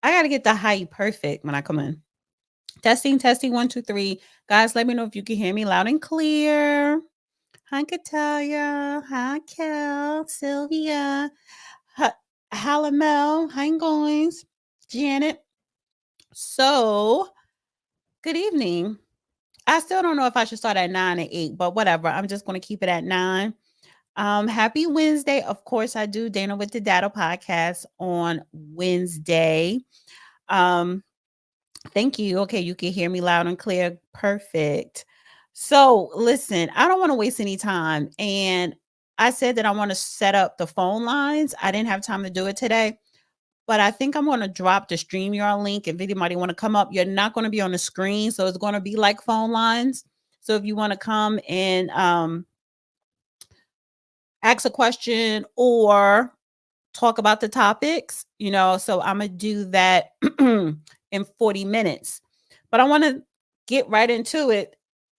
I got to get the height perfect when I come in. Testing, testing, 1, 2, 3. Guys, let me know if you can hear me loud and clear. Hi, Katalia. Hi, Kel. Sylvia. Hi, Halamel. Hi, goings. Janet. So, good evening. I still don't know if I should start at 9 or 8, but whatever. I'm just going to keep it at 9. Happy Wednesday. Of course, I do Dana with the Data podcast on Wednesday. Thank you. Okay, you can hear me loud and clear. Perfect. So, listen, I don't want to waste any time. And I said that I want to set up the phone lines. I didn't have time to do it today, but I think I'm going to drop the StreamYard link. If anybody want to come up, you're not going to be on the screen, so it's going to be like phone lines. So if you want to come and ask a question or talk about the topics, so I'm going to do that in 40 minutes. But I want to get right into it.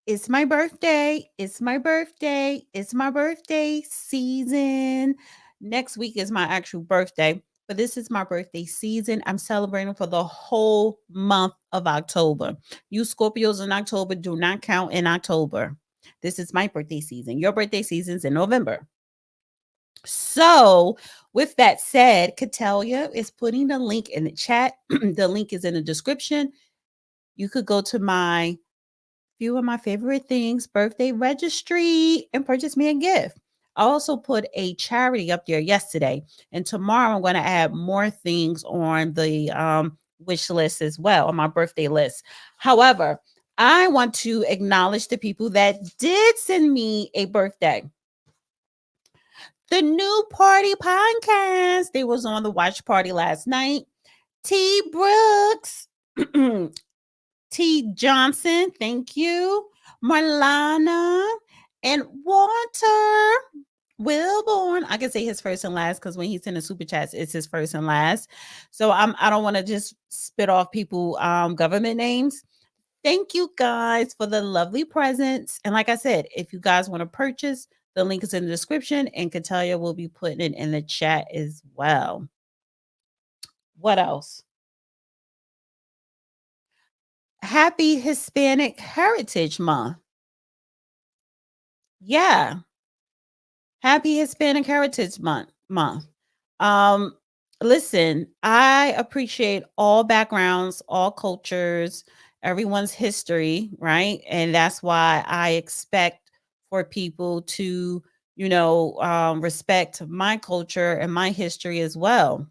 It's my birthday. It's my birthday. It's my birthday season. Next week is my actual birthday, but this is my birthday season. I'm celebrating for the whole month of October. You Scorpios in October do not count in October. This is my birthday season. Your birthday season's in November. So, with that said, Catalia is putting the link in the chat. The link is in the description. You could go to my few of my favorite things birthday registry and purchase me a gift. I also put a charity up there yesterday, and tomorrow I'm going to add more things on the wish list as well, on my birthday list. However, I want to acknowledge the people that did send me a birthday. The New Party Podcast. They was on the watch party last night. T. Brooks. T. Johnson. Thank you. Marlana. And Walter Wilborn. I can say his first and last because when he's in the super chats, it's his first and last. So I don't want to just spit off people government names. Thank you guys for the lovely presents. And like I said, if you guys want to purchase, the link is in the description, and Katalia will be putting it in the chat as well. What else? Happy Hispanic Heritage Month. Yeah. Happy Hispanic Heritage Month. Listen, I appreciate all backgrounds, all cultures, everyone's history, right? And that's why I expect for people to, respect my culture and my history as well.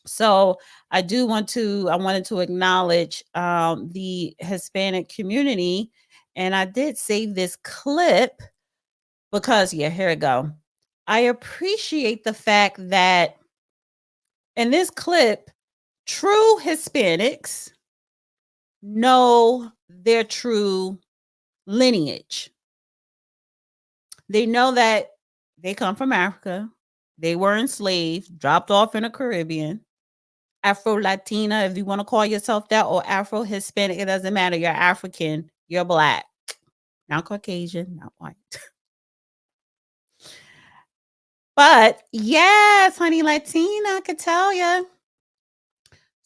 So I wanted to acknowledge the Hispanic community. And I did save this clip because, here we go. I appreciate the fact that in this clip, true Hispanics know their true lineage. They know that they come from Africa. They were enslaved, dropped off in the Caribbean. Afro-Latina, if you want to call yourself that, or Afro-Hispanic, it doesn't matter. You're African, you're Black, not Caucasian, not white. But yes, honey, Latina, I could tell you.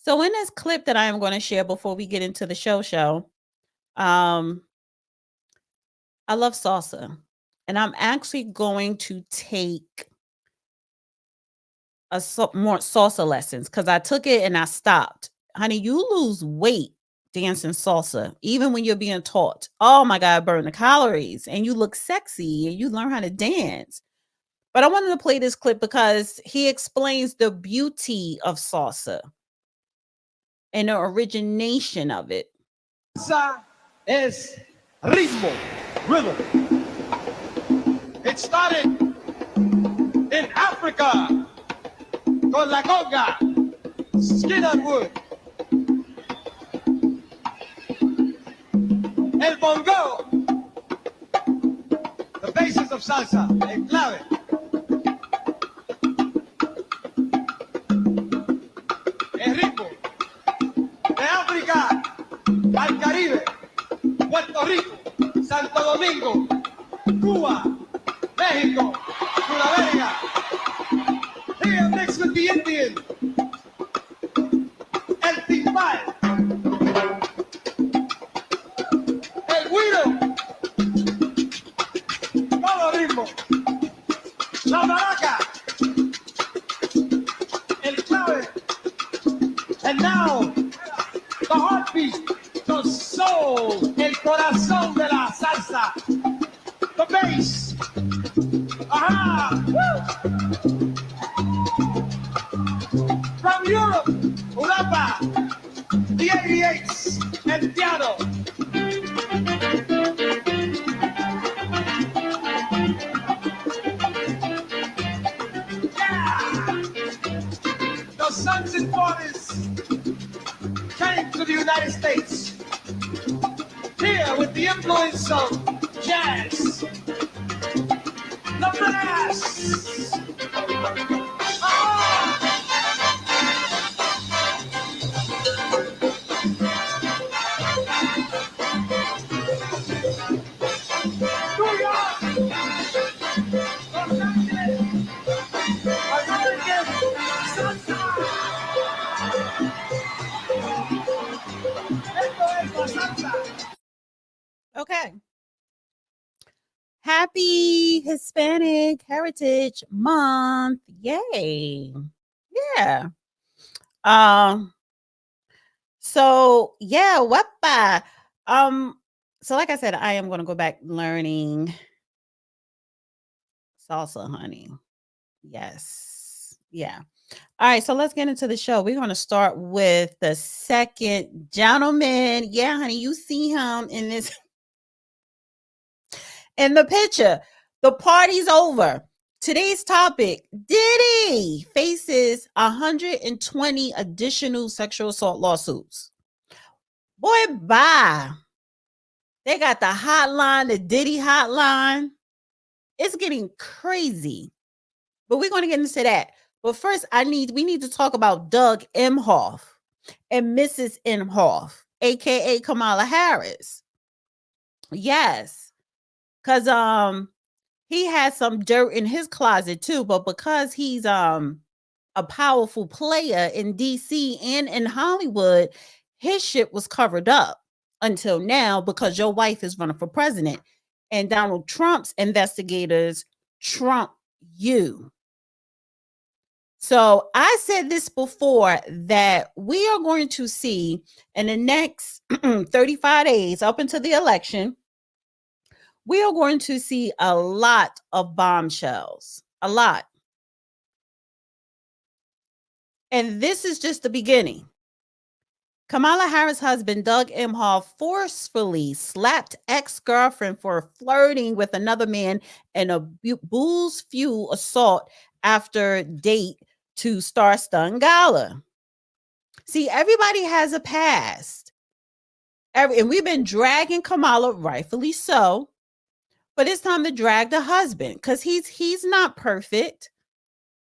So in this clip that I am going to share before we get into the show, I love salsa. And I'm actually going to take more salsa lessons because I took it and I stopped. Honey, you lose weight dancing salsa, even when you're being taught. Oh my God, burn the calories, and you look sexy and you learn how to dance. But I wanted to play this clip because he explains the beauty of salsa and the origination of it. Salsa es ritmo, rhythm. It started in Africa con la conga, Skinner wood. El bongo, the basis of salsa, el clave. El ritmo de África al Caribe, Puerto Rico, Santo Domingo, Cuba, México, Sudamérica. Here mixed with the Indian. El timbal. El guiro. Todo ritmo. La maraca. El clave. And now, the heartbeat, the soul, el corazón de la salsa. The bass. Aha! Woo! From Europe, Europa, the 88s, and piano. Yeah! The sons and daughters came to the United States. Here with the influence of jazz. The brass. Ah! New York, Los Angeles, American salsa. Esto es la salsa. Okay. Happy Hispanic Heritage Month. Yay. Yeah. So yeah, wepa. So like I said, I am gonna go back learning salsa, honey. Yes. Yeah. All right, so let's get into the show. We're going to start with the second gentleman. Yeah, honey, you see him in this in the picture. The party's over. Today's topic, Diddy faces 120 additional sexual assault lawsuits. Boy, bye. They got the hotline, the Diddy hotline. It's getting crazy. But we're going to get into that. But first, we need to talk about Doug Emhoff and Mrs. Emhoff, aka Kamala Harris. Yes. Because he has some dirt in his closet too, but because he's a powerful player in DC and in Hollywood, his shit was covered up until now because your wife is running for president and Donald Trump's investigators trump you. So I said this before that we are going to see in the next 35 days up until the election, we are going to see a lot of bombshells, a lot. And this is just the beginning. Kamala Harris' husband, Doug Emhoff, forcefully slapped ex-girlfriend for flirting with another man in a booze fuel assault after date to Star-Studded Gala. See, everybody has a past. And we've been dragging Kamala, rightfully so. But it's time to drag the husband because he's not perfect.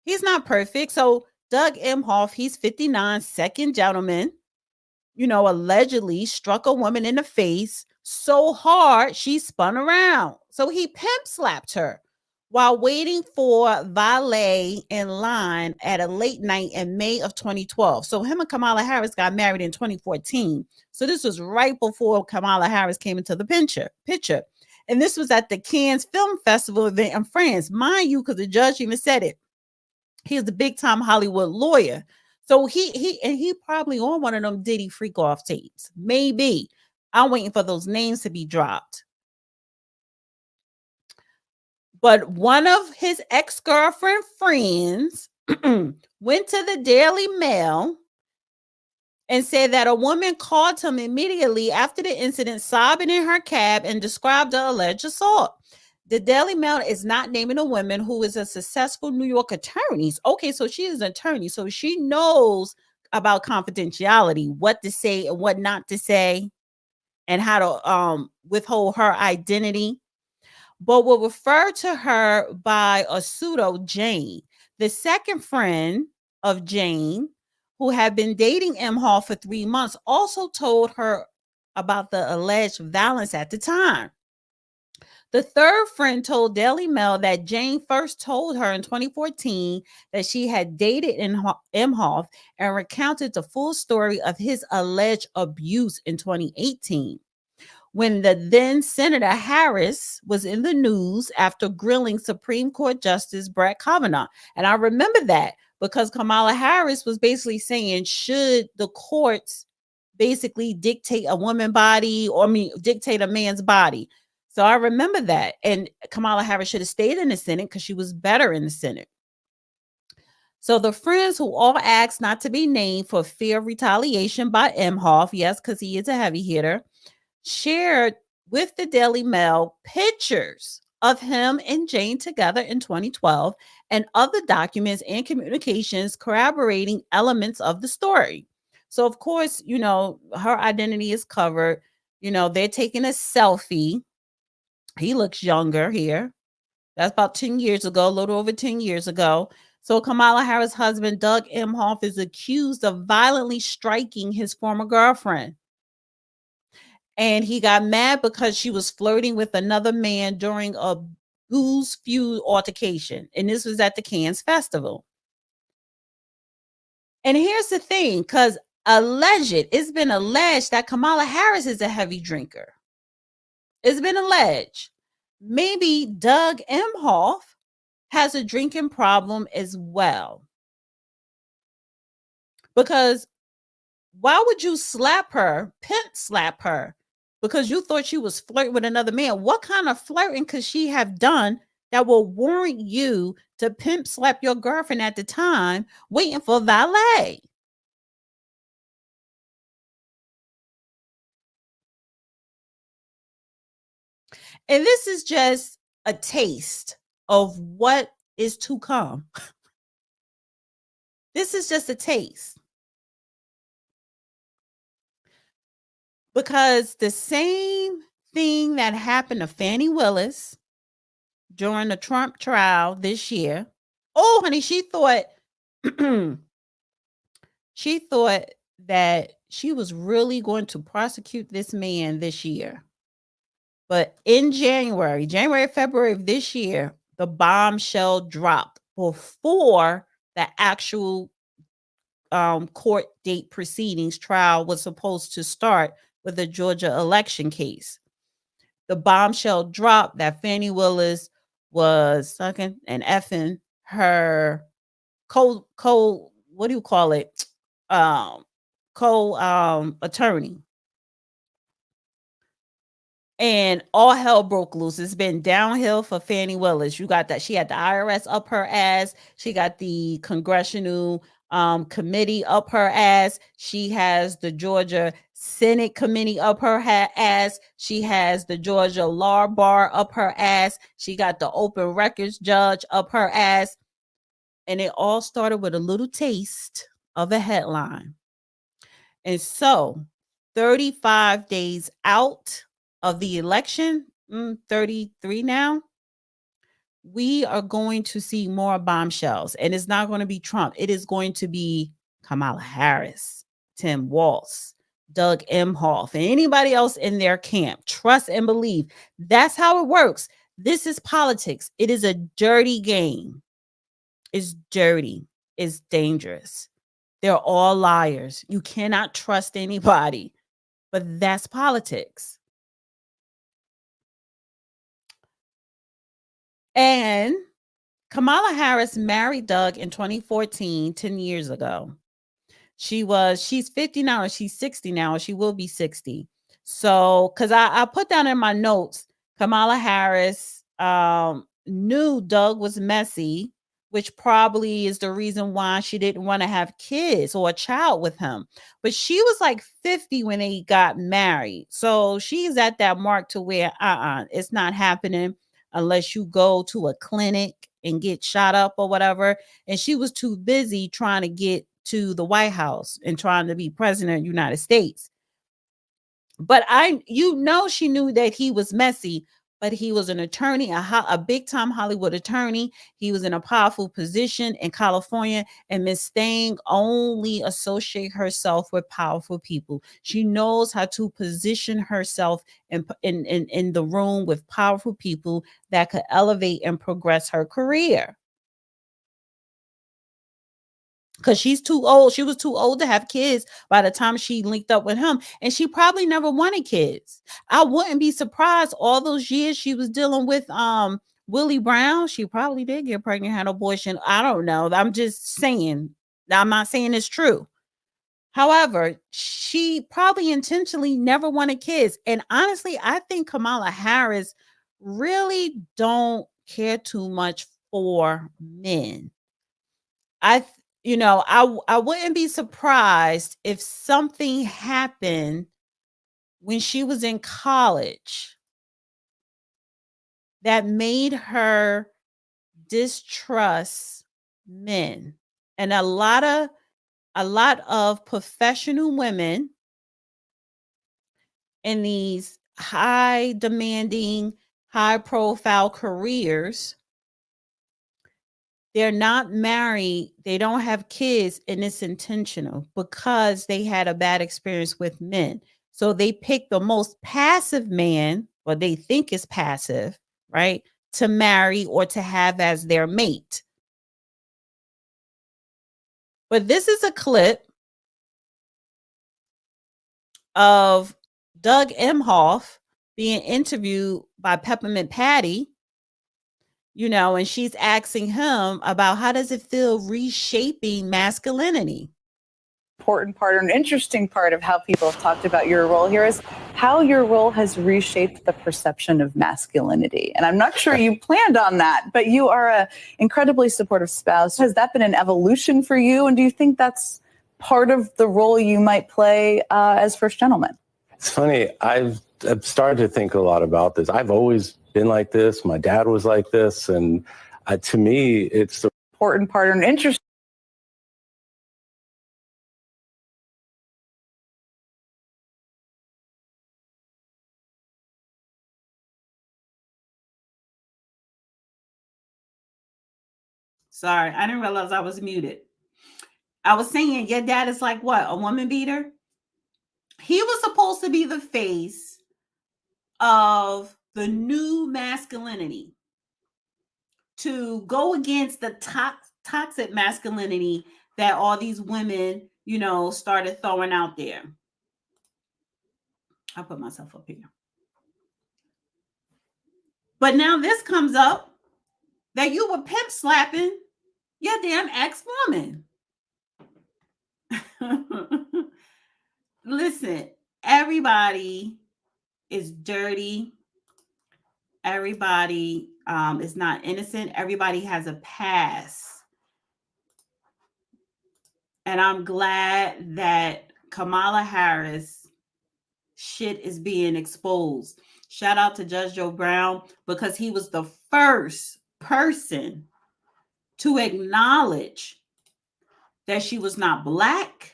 He's not perfect. So Doug Emhoff, he's 59, second gentleman, allegedly struck a woman in the face so hard she spun around. So he pimp slapped her while waiting for valet in line at a late night in May of 2012. So him and Kamala Harris got married in 2014. So this was right before Kamala Harris came into the picture. And this was at the Cannes Film Festival event in France. Mind you, because the judge even said it. He's a big-time Hollywood lawyer. So he probably on one of them Diddy freak off tapes. Maybe. I'm waiting for those names to be dropped. But one of his ex-girlfriend friends went to the Daily Mail and said that a woman called him immediately after the incident, sobbing in her cab, and described the alleged assault. The Daily Mail is not naming a woman who is a successful New York attorney. Okay, so she is an attorney, so she knows about confidentiality, what to say and what not to say, and how to withhold her identity. But will refer to her by a pseudo Jane. The second friend of Jane, who had been dating Emhoff for 3 months, also told her about the alleged violence at the time. The third friend told Daily Mail that Jane first told her in 2014 that she had dated Emhoff and recounted the full story of his alleged abuse in 2018, when the then Senator Harris was in the news after grilling Supreme Court Justice Brett Kavanaugh. And I remember that because Kamala Harris was basically saying, should the courts basically dictate a woman's body, or dictate a man's body? So I remember that. And Kamala Harris should have stayed in the Senate because she was better in the Senate. So the friends, who all asked not to be named for fear of retaliation by Emhoff, yes, because he is a heavy hitter, shared with the Daily Mail pictures of him and Jane together in 2012 and other documents and communications corroborating elements of the story. So, of course, her identity is covered. They're taking a selfie. He looks younger here. That's about 10 years ago, a little over 10 years ago. So Kamala Harris' husband, Doug Emhoff, is accused of violently striking his former girlfriend. And he got mad because she was flirting with another man during a booze fueled altercation. And this was at the Cannes Festival. And here's the thing, because it's been alleged that Kamala Harris is a heavy drinker. It's been alleged. Maybe Doug Emhoff has a drinking problem as well. Because why would you pimp slap her, because you thought she was flirting with another man? What kind of flirting could she have done that will warrant you to pimp slap your girlfriend at the time waiting for valet? And this is just a taste of what is to come. This is just a taste. Because the same thing that happened to Fannie Willis during the Trump trial this year. Oh, honey, she thought that she was really going to prosecute this man this year. But in January, February of this year, the bombshell dropped before the actual court date proceedings trial was supposed to start with the Georgia election case. The bombshell dropped that Fannie Willis was sucking and effing her what do you call it? Attorney. And all hell broke loose. It's been downhill for Fannie Willis. You got that. She had the IRS up her ass. She got the congressional committee up her ass. She has the Georgia Senate committee up her ass. She has the Georgia law bar up her ass. She got the open records judge up her ass. And it all started with a little taste of a headline. And so 35 days out of the election, 33 now, we are going to see more bombshells. And it's not going to be Trump. It is going to be Kamala Harris, Tim Walz, Doug Emhoff, and anybody else in their camp. Trust and believe. That's how it works. This is politics. It is a dirty game. It's dirty. It's dangerous. They're all liars. You cannot trust anybody. But that's politics. And Kamala Harris married Doug in 2014, 10 years ago. She's 50 now, or she's 60 now, or she will be 60. So, because I put down in my notes, Kamala Harris knew Doug was messy, which probably is the reason why she didn't want to have kids or a child with him. But she was like 50 when they got married. So she's at that mark to where, it's not happening unless you go to a clinic and get shot up or whatever. And she was too busy trying to get to the White House and trying to be president of the United States. But she knew that he was messy, but he was an attorney, a big time Hollywood attorney. He was in a powerful position in California, and Miss Thang only associate herself with powerful people. She knows how to position herself in the room with powerful people that could elevate and progress her career. Because she's too old. She was too old to have kids by the time she linked up with him. And she probably never wanted kids. I wouldn't be surprised all those years she was dealing with Willie Brown. She probably did get pregnant, had an abortion. I don't know. I'm just saying. I'm not saying it's true. However, she probably intentionally never wanted kids. And honestly, I think Kamala Harris really don't care too much for men. I I wouldn't be surprised if something happened when she was in college that made her distrust men. And a lot of professional women in these high demanding, high profile careers, they're not married, they don't have kids, and it's intentional because they had a bad experience with men. So they pick the most passive man, or they think is passive, right, to marry or to have as their mate. But this is a clip of Doug Emhoff being interviewed by Peppermint Patty, and she's asking him about how does it feel reshaping masculinity. Important part or an interesting part of how people have talked about your role here is how your role has reshaped the perception of masculinity. And I'm not sure you planned on that, but you are an incredibly supportive spouse. Has that been an evolution for you? And do you think that's part of the role you might play as first gentleman? It's funny. I've started to think a lot about this. I've always been like this. My dad was like this. And to me, it's the important part or an interesting. Sorry, I didn't realize I was muted. I was saying your dad is like what? A woman beater? He was supposed to be the face of the new masculinity, to go against the toxic masculinity that all these women, started throwing out there. I'll put myself up here. But now this comes up that you were pimp slapping your damn ex-woman. Listen, everybody is dirty. Everybody is not innocent. Everybody has a past. And I'm glad that Kamala Harris shit is being exposed. Shout out to Judge Joe Brown, because he was the first person to acknowledge that she was not Black.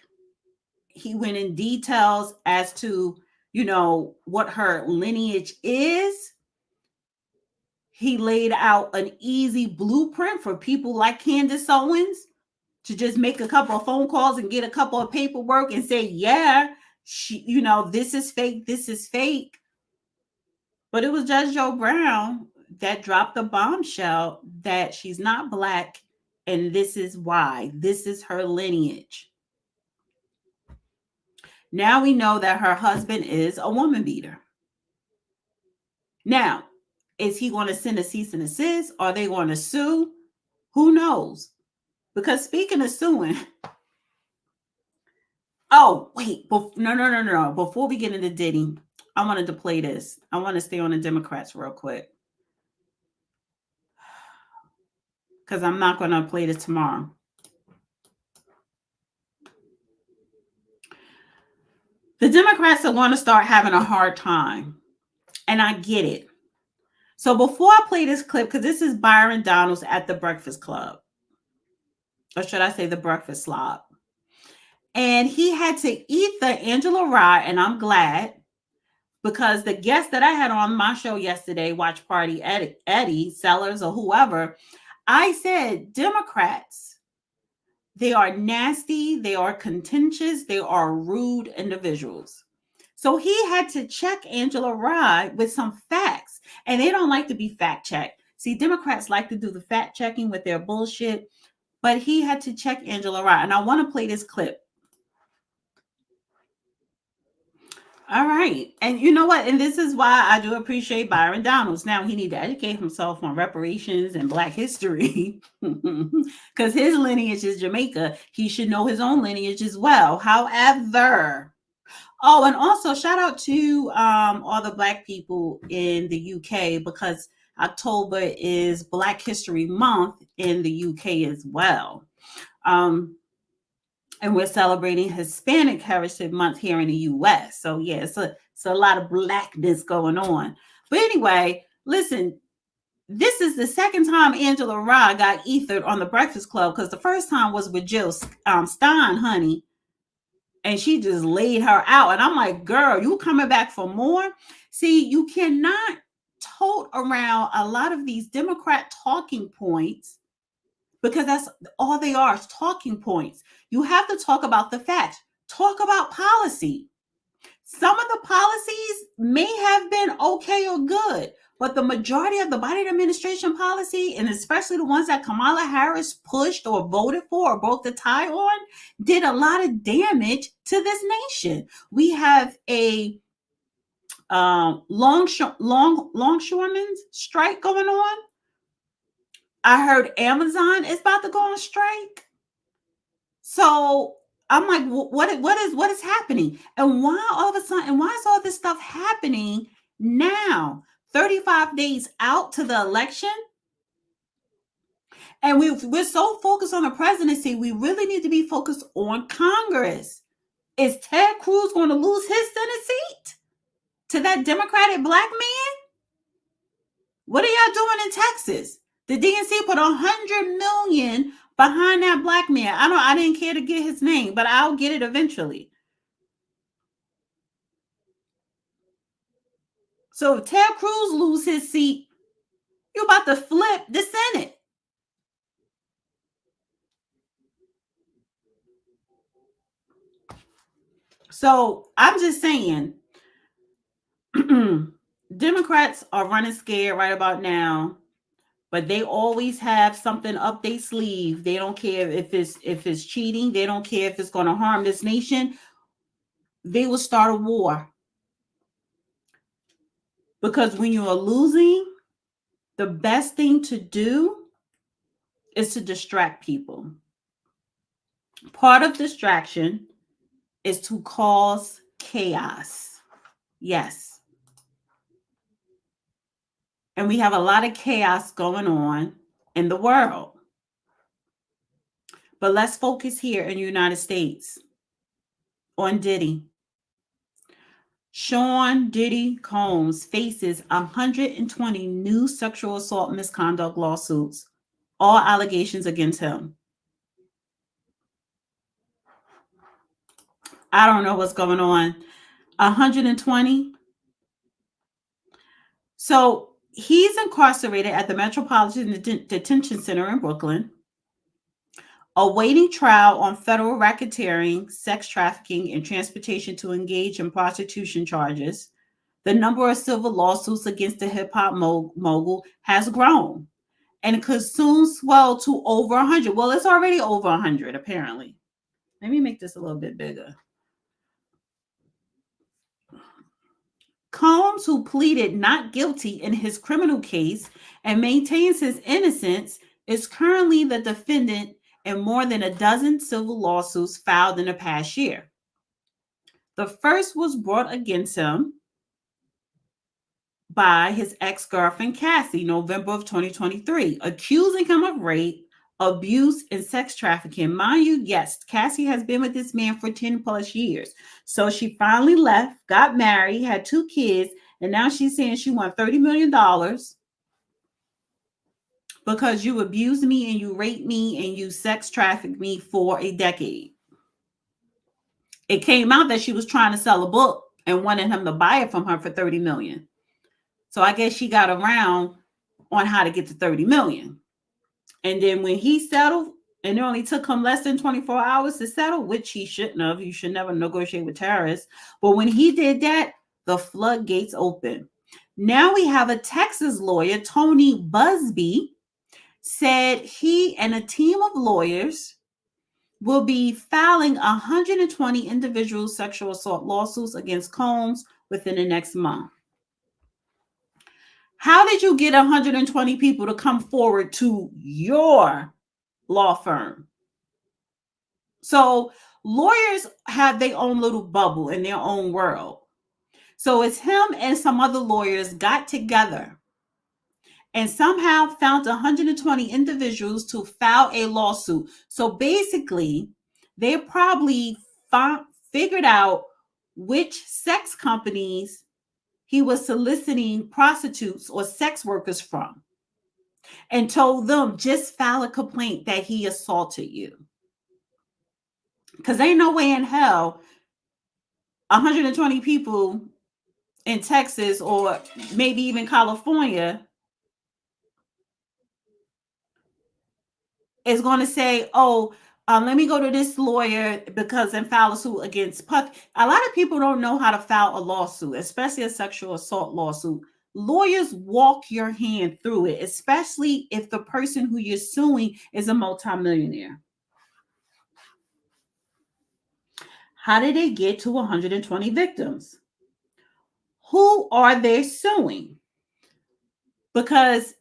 He went in details as to, what her lineage is. He laid out an easy blueprint for people like Candace Owens to just make a couple of phone calls and get a couple of paperwork and say, yeah, this is fake, this is fake. But it was Judge Joe Brown that dropped the bombshell that she's not Black, and this is why. This is her lineage. Now we know that her husband is a woman beater. Now, is he going to send a cease and desist? Are they going to sue? Who knows? Because speaking of suing, oh, wait, no. Before we get into Diddy, I wanted to play this. I want to stay on the Democrats real quick, because I'm not going to play this tomorrow. The Democrats are going to start having a hard time, and I get it. So before I play this clip, because this is Byron Donalds at the Breakfast Club, or should I say the Breakfast Slob, and he had to eat the Angela Rye, and I'm glad, because the guest that I had on my show yesterday, Watch Party Eddie Sellers or whoever, I said Democrats, they are nasty, they are contentious, they are rude individuals. So he had to check Angela Rye with some facts, and they don't like to be fact checked. See, Democrats like to do the fact checking with their bullshit, but he had to check Angela Rye. And I want to play this clip. All right. And you know what? And this is why I do appreciate Byron Donalds. Now he need to educate himself on reparations and Black history because his lineage is Jamaica. He should know his own lineage as well. However, oh, and also shout out to all the Black people in the UK because October is Black History Month in the UK as well. And we're celebrating Hispanic Heritage Month here in the US. So yeah, it's a lot of Blackness going on. But anyway, listen, this is the second time Angela Rye got ethered on the Breakfast Club, because the first time was with Jill Stein, honey. And she just laid her out. And I'm like, girl, you coming back for more? See, you cannot tote around a lot of these Democrat talking points, because that's all they are, is talking points. You have to talk about the facts. Talk about policy. Some of the policies may have been okay or good, but the majority of the Biden administration policy, and especially the ones that Kamala Harris pushed or voted for or broke the tie on, did a lot of damage to this nation. We have a longshoremen's strike going on. I heard Amazon is about to go on strike. So I'm like, what is happening? And why all of a sudden, why is all this stuff happening now, 35 days out to the election? And we're so focused on the presidency, we really need to be focused on Congress. Is Ted Cruz going to lose his Senate seat to that Democratic Black man? What are y'all doing in Texas? The DNC put $100 million behind that Black man. I didn't care to get his name, but I'll get it eventually. So if Ted Cruz lose his seat, you're about to flip the Senate. So I'm just saying, Democrats are running scared right about now. But they always have something up their sleeve. They don't care if it's cheating. They don't care if it's going to harm this nation. They will start a war. Because when you are losing, the best thing to do is to distract people. Part of distraction is to cause chaos. Yes. And we have a lot of chaos going on in the world. But let's focus here in the United States on Diddy. Sean Diddy Combs faces 120 new sexual assault misconduct lawsuits, all allegations against him. I don't know what's going on. 120. So he's incarcerated at the Metropolitan Detention Center in Brooklyn, awaiting trial on federal racketeering, sex trafficking, and transportation to engage in prostitution charges. The number of civil lawsuits against the hip-hop mogul has grown and could soon swell to over 100. Well, it's already over 100, apparently. Let me make this a little bit bigger. Combs, who pleaded not guilty in his criminal case and maintains his innocence, is currently the defendant in more than a dozen civil lawsuits filed in the past year. The first was brought against him by his ex-girlfriend, Cassie, November of 2023, accusing him of rape, abuse, and sex trafficking. Mind you, yes, Cassie has been with this man for 10 plus years. So she finally left, got married, had 2 kids, and now she's saying she wants $30 million because you abused me and you raped me and you sex trafficked me for a decade. It came out that she was trying to sell a book and wanted him to buy it from her for 30 million. So I guess she got around on how to get to 30 million. And then when he settled, and it only took him less than 24 hours to settle, which he shouldn't have. You should never negotiate with terrorists. But when he did that, the floodgates opened. Now we have a Texas lawyer, Tony Busby, said he and a team of lawyers will be filing 120 individual sexual assault lawsuits against Combs within the next month. How did you get 120 people to come forward to your law firm? So lawyers have their own little bubble in their own world. So it's him and some other lawyers got together and somehow found 120 individuals to file a lawsuit. So basically, they probably figured out which sex companies he was soliciting prostitutes or sex workers from and told them, just file a complaint that he assaulted you. Because ain't no way in hell 120 people in Texas or maybe even California is going to say, oh, let me go to this lawyer because and file a suit against Puff. A lot of people don't know how to file a lawsuit, especially a sexual assault lawsuit. Lawyers walk your hand through it, especially if the person who you're suing is a multimillionaire. How did they get to 120 victims? Who are they suing? Because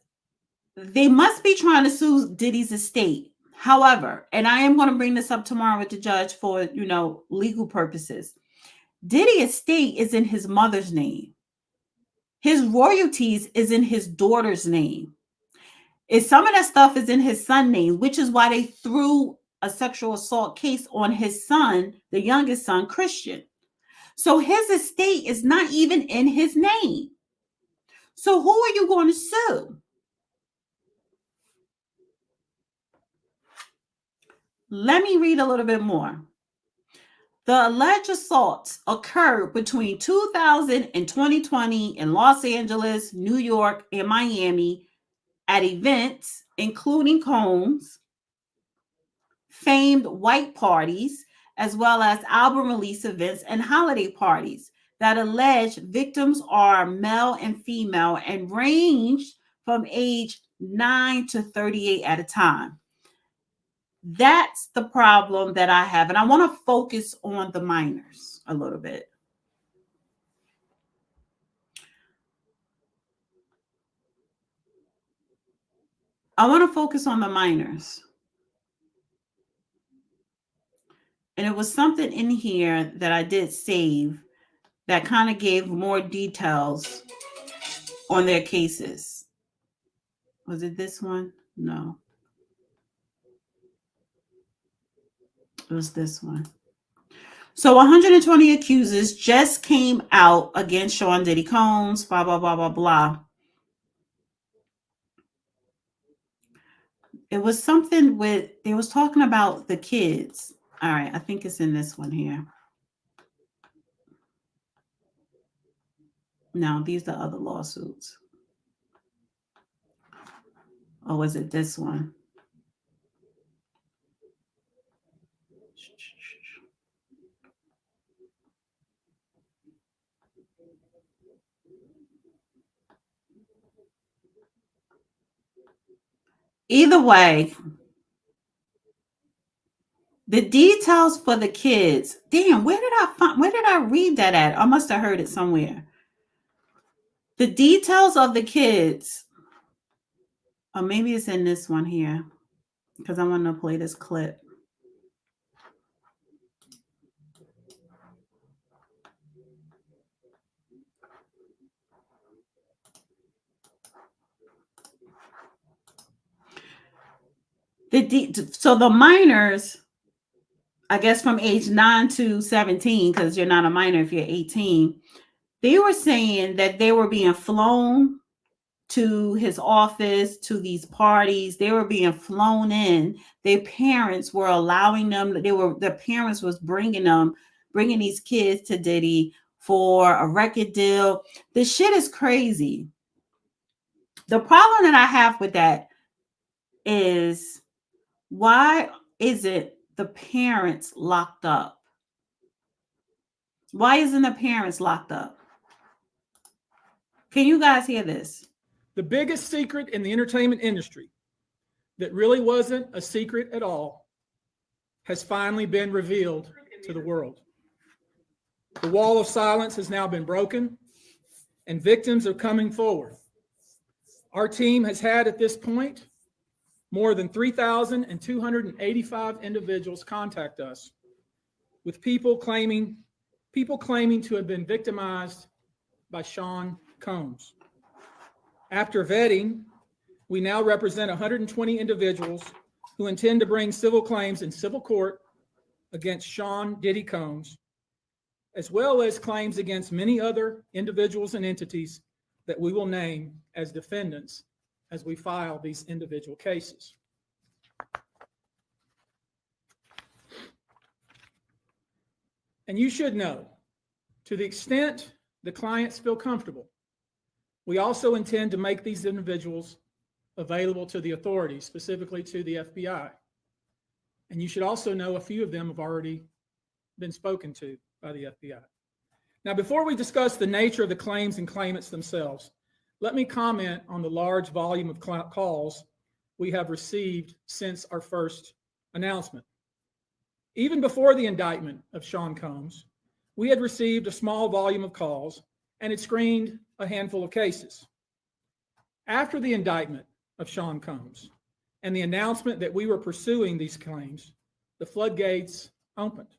they must be trying to sue Diddy's estate. However, and I am going to bring this up tomorrow with the judge for, legal purposes. Diddy's estate is in his mother's name. His royalties is in his daughter's name. Some of that stuff is in his son's name, which is why they threw a sexual assault case on his son, the youngest son, Christian. So his estate is not even in his name. So who are you going to sue? Let me read a little bit more. The alleged assaults occurred between 2000 and 2020 in Los Angeles, New York, and Miami at events including Combs, famed white parties, as well as album release events and holiday parties that alleged victims are male and female and ranged from age 9 to 38 at a time. That's the problem that I have. And I want to focus on the minors a little bit. I want to focus on the minors. And it was something in here that I did save that kind of gave more details on their cases. Was it this one? No. It was this one. So 120 accusers just came out against Sean Diddy Combs, blah, blah, blah, blah, blah. It was something they was talking about the kids. All right, I think it's in this one here. No, these are other lawsuits. Or was it this one? Either way, the details for the kids. Damn, where did I read that at? I must have heard it somewhere. The details of the kids. Or maybe it's in this one here because I want to play this clip. So the minors, I guess from age 9 to 17, because you're not a minor if you're 18, they were saying that they were being flown to his office, to these parties. They were being flown in. Their parents were allowing them. The parents was bringing these kids to Diddy for a record deal. This shit is crazy. The problem that I have with that is, why isn't the parents locked up? Why isn't the parents locked up? Can you guys hear this? The biggest secret in the entertainment industry that really wasn't a secret at all has finally been revealed to the world. The wall of silence has now been broken, and victims are coming forward. Our team has had at this point more than 3,285 individuals contact us with people claiming to have been victimized by Sean Combs. After vetting, we now represent 120 individuals who intend to bring civil claims in civil court against Sean Diddy Combs, as well as claims against many other individuals and entities that we will name as defendants as we file these individual cases. And you should know, to the extent the clients feel comfortable, we also intend to make these individuals available to the authorities, specifically to the FBI. And you should also know a few of them have already been spoken to by the FBI. Now, before we discuss the nature of the claims and claimants themselves, let me comment on the large volume of calls we have received since our first announcement. Even before the indictment of Sean Combs, we had received a small volume of calls and had screened a handful of cases. After the indictment of Sean Combs and the announcement that we were pursuing these claims, the floodgates opened.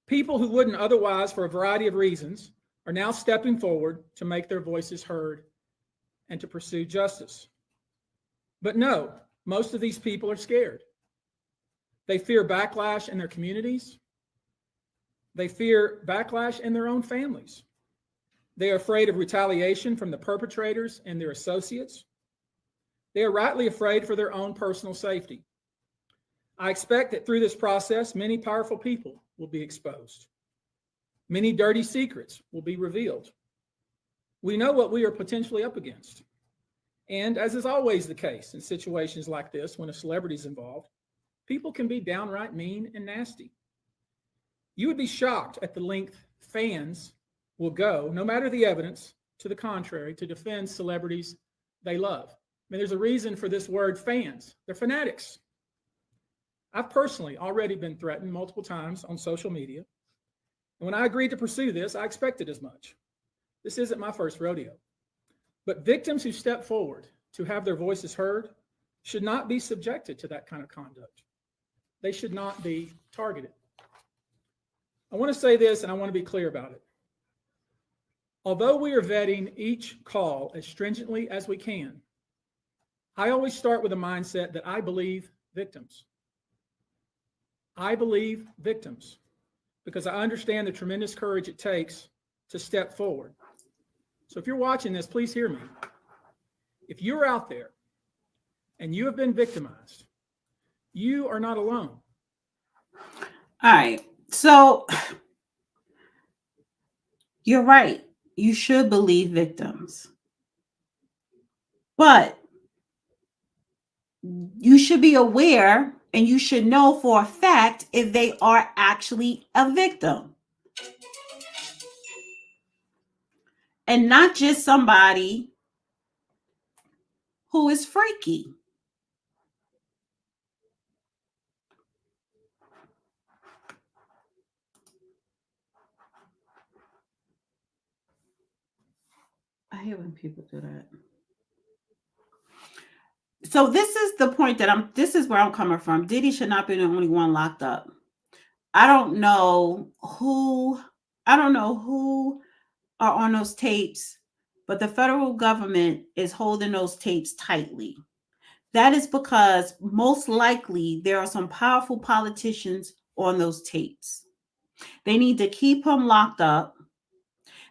People who wouldn't otherwise, for a variety of reasons, are now stepping forward to make their voices heard and to pursue justice. But no, most of these people are scared. They fear backlash in their communities. They fear backlash in their own families. They are afraid of retaliation from the perpetrators and their associates. They are rightly afraid for their own personal safety. I expect that through this process, many powerful people will be exposed. Many dirty secrets will be revealed. We know what we are potentially up against. And as is always the case in situations like this, when a celebrity is involved, people can be downright mean and nasty. You would be shocked at the length fans will go, no matter the evidence to the contrary, to defend celebrities they love. I mean, there's a reason for this word fans. They're fanatics. I've personally already been threatened multiple times on social media. And when I agreed to pursue this, I expected as much. This isn't my first rodeo. But victims who step forward to have their voices heard should not be subjected to that kind of conduct. They should not be targeted. I want to say this, and I want to be clear about it. Although we are vetting each call as stringently as we can, I always start with a mindset that I believe victims. I believe victims because I understand the tremendous courage it takes to step forward. So if you're watching this, please hear me. If you're out there and you have been victimized, you are not alone. All right. So you're right. You should believe victims. But you should be aware and you should know for a fact if they are actually a victim. And not just somebody who is freaky. I hate when people do that. So this is the point that this is where I'm coming from. Diddy should not be the only one locked up. I don't know who are on those tapes, but the federal government is holding those tapes tightly. That is because most likely there are some powerful politicians on those tapes. They need to keep him locked up.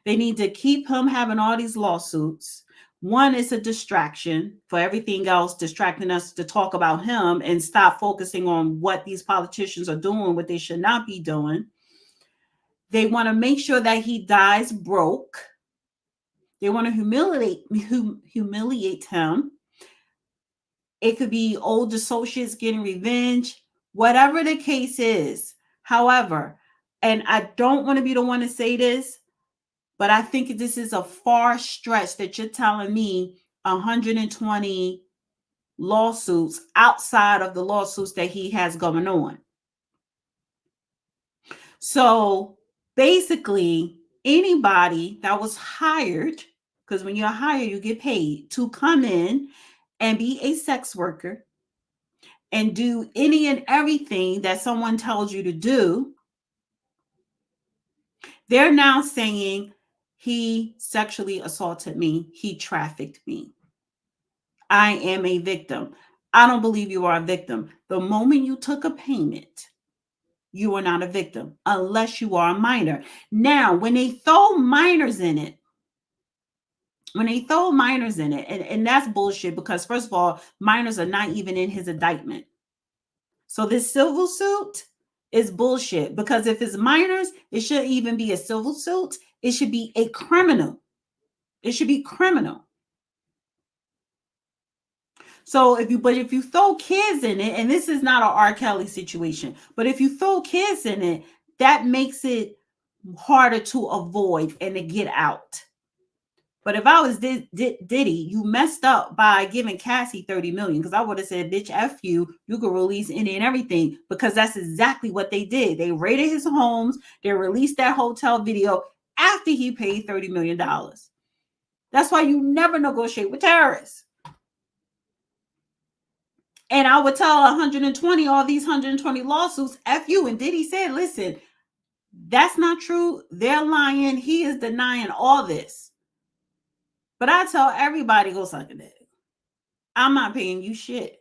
They need to keep him having all these lawsuits. One is a distraction for everything else, distracting us to talk about him and stop focusing on what these politicians are doing, what they should not be doing. They want to make sure that he dies broke. They want to humiliate him. It could be old associates getting revenge, whatever the case is. However, and I don't want to be the one to say this, but I think this is a far stretch that you're telling me 120 lawsuits outside of the lawsuits that he has going on. So basically, anybody that was hired, because when you're hired, you get paid to come in and be a sex worker and do any and everything that someone tells you to do, they're now saying he sexually assaulted me, he trafficked me. I am a victim. I don't believe you are a victim. The moment you took a payment, you are not a victim unless you are a minor. Now, when they throw minors in it, and that's bullshit because, first of all, minors are not even in his indictment. So this civil suit is bullshit because if it's minors, it shouldn't even be a civil suit. It should be a criminal. It should be criminal. So if you throw kids in it, and this is not an R. Kelly situation, but if you throw kids in it, that makes it harder to avoid and to get out. But if I was Diddy, you messed up by giving Cassie 30 million because I would have said, bitch, F you could release any and everything because that's exactly what they did. They raided his homes. They released that hotel video after he paid $30 million. That's why you never negotiate with terrorists. And I would tell 120, all these 120 lawsuits, F you. And Diddy said, listen, that's not true. They're lying. He is denying all this. But I tell everybody, go suck a dick. I'm not paying you shit.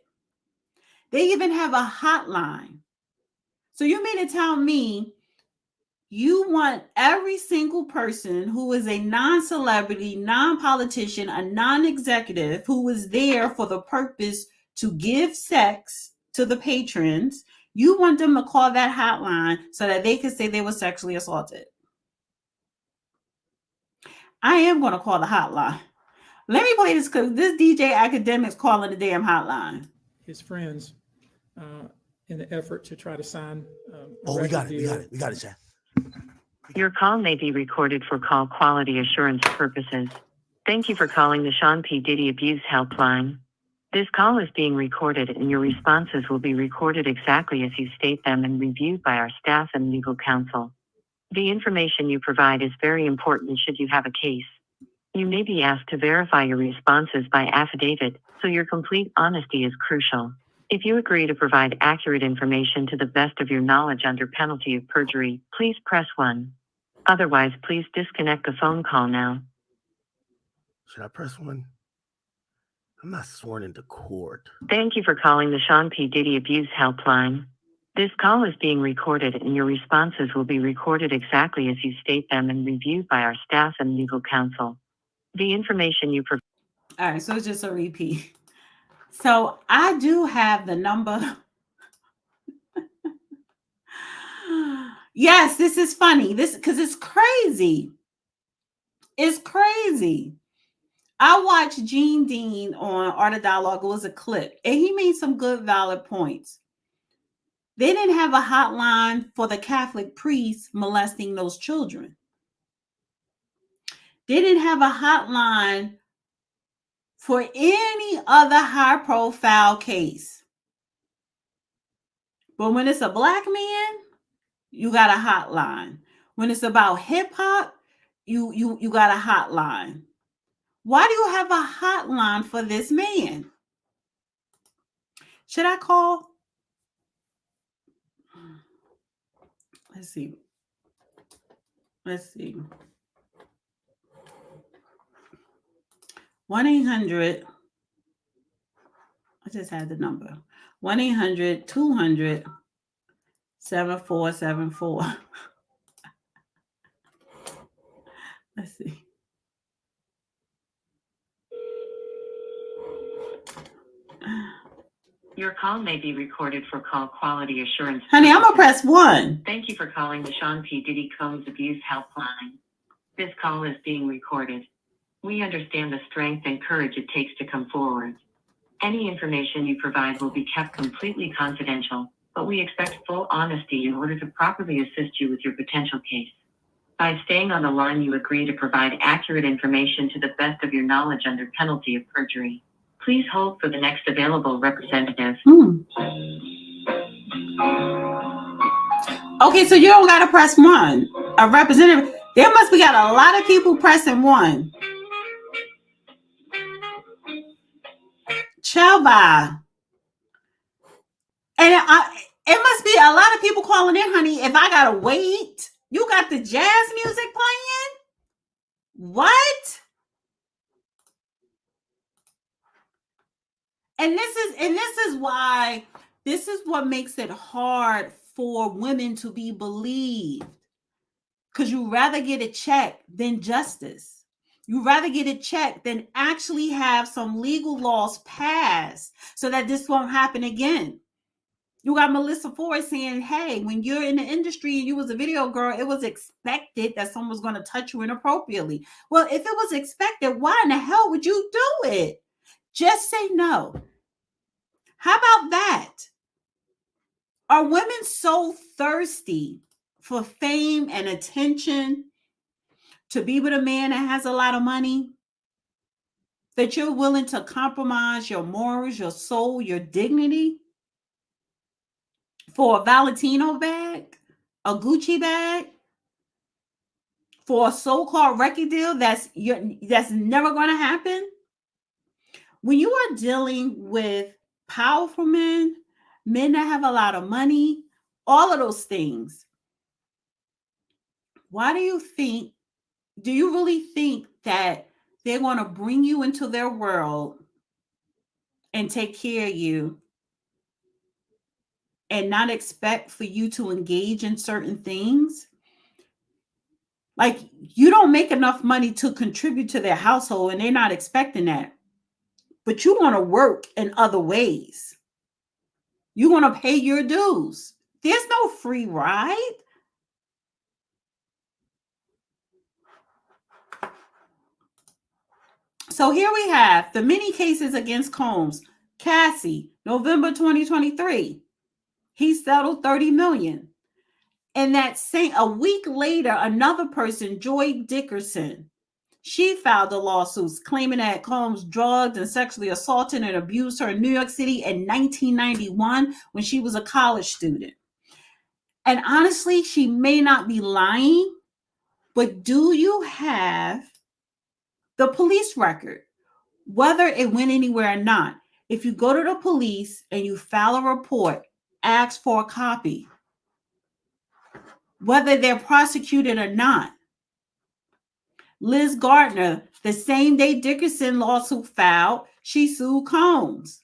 They even have a hotline. So you mean to tell me you want every single person who is a non-celebrity, non-politician, a non-executive who is there for the purpose to give sex to the patrons, you want them to call that hotline so that they can say they were sexually assaulted? I am going to call the hotline. Let me play this because this DJ Academic's calling the damn hotline. His friends in the effort to try to sign. We got it, Chad. Your call may be recorded for call quality assurance purposes. Thank you for calling the Sean P. Diddy Abuse Helpline. This call is being recorded and your responses will be recorded exactly as you state them and reviewed by our staff and legal counsel. The information you provide is very important should you have a case. You may be asked to verify your responses by affidavit, so your complete honesty is crucial. If you agree to provide accurate information to the best of your knowledge under penalty of perjury, please press 1. Otherwise, please disconnect the phone call now. Should I press 1? I'm not sworn into court. Thank you for calling the Sean P. Diddy Abuse Helpline. This call is being recorded and your responses will be recorded exactly as you state them and reviewed by our staff and legal counsel. The information you provide. All right, so it's just a repeat. So I do have the number. Yes, this is funny. This because it's crazy. It's crazy. I watched Gene Dean on Art of Dialogue. It was a clip, and he made some good, valid points. They didn't have a hotline for the Catholic priests molesting those children. They didn't have a hotline for any other high-profile case. But when it's a black man, you got a hotline. When it's about hip-hop, you got a hotline. Why do you have a hotline for this man? Should I call? Let's see. 1-800. I just had the number. 1-800-200-7474. Let's see. Your call may be recorded for call quality assurance. Honey, I'm going to purposes. press 1. Thank you for calling the Sean P. Diddy Combs Abuse Helpline. This call is being recorded. We understand the strength and courage it takes to come forward. Any information you provide will be kept completely confidential, but we expect full honesty in order to properly assist you with your potential case. By staying on the line, you agree to provide accurate information to the best of your knowledge under penalty of perjury. Please hold for the next available representative. Okay, so you don't got to press 1. A representative. There must be got a lot of people pressing 1. Chelba. And it must be a lot of people calling in, honey. If I got to wait, you got the jazz music playing? What? And this is why, this is what makes it hard for women to be believed. Because you rather get a check than justice. You rather get a check than actually have some legal laws passed so that this won't happen again. You got Melissa Ford saying, hey, when you're in the industry and you was a video girl, it was expected that someone was going to touch you inappropriately. Well, if it was expected, why in the hell would you do it? Just say no. How about that? Are women so thirsty for fame and attention to be with a man that has a lot of money that you're willing to compromise your morals, your soul, your dignity for a Valentino bag, a Gucci bag, for a so-called record deal that's never going to happen? When you are dealing with powerful men that have a lot of money, all of those things, why do you really think that they're going to bring you into their world and take care of you and not expect for you to engage in certain things? Like, you don't make enough money to contribute to their household and they're not expecting that. But you want to work in other ways. You want to pay your dues. There's no free ride. So here we have the many cases against Combs. Cassie, November 2023. He settled $30 million. And a week later, another person, Joy Dickerson, she filed a lawsuit claiming that Combs drugged and sexually assaulted and abused her in New York City in 1991 when she was a college student. And honestly, she may not be lying, but do you have the police record? Whether it went anywhere or not, if you go to the police and you file a report, ask for a copy. Whether they're prosecuted or not. Liz Gardner, the same day Dickerson lawsuit filed, she sued Combs,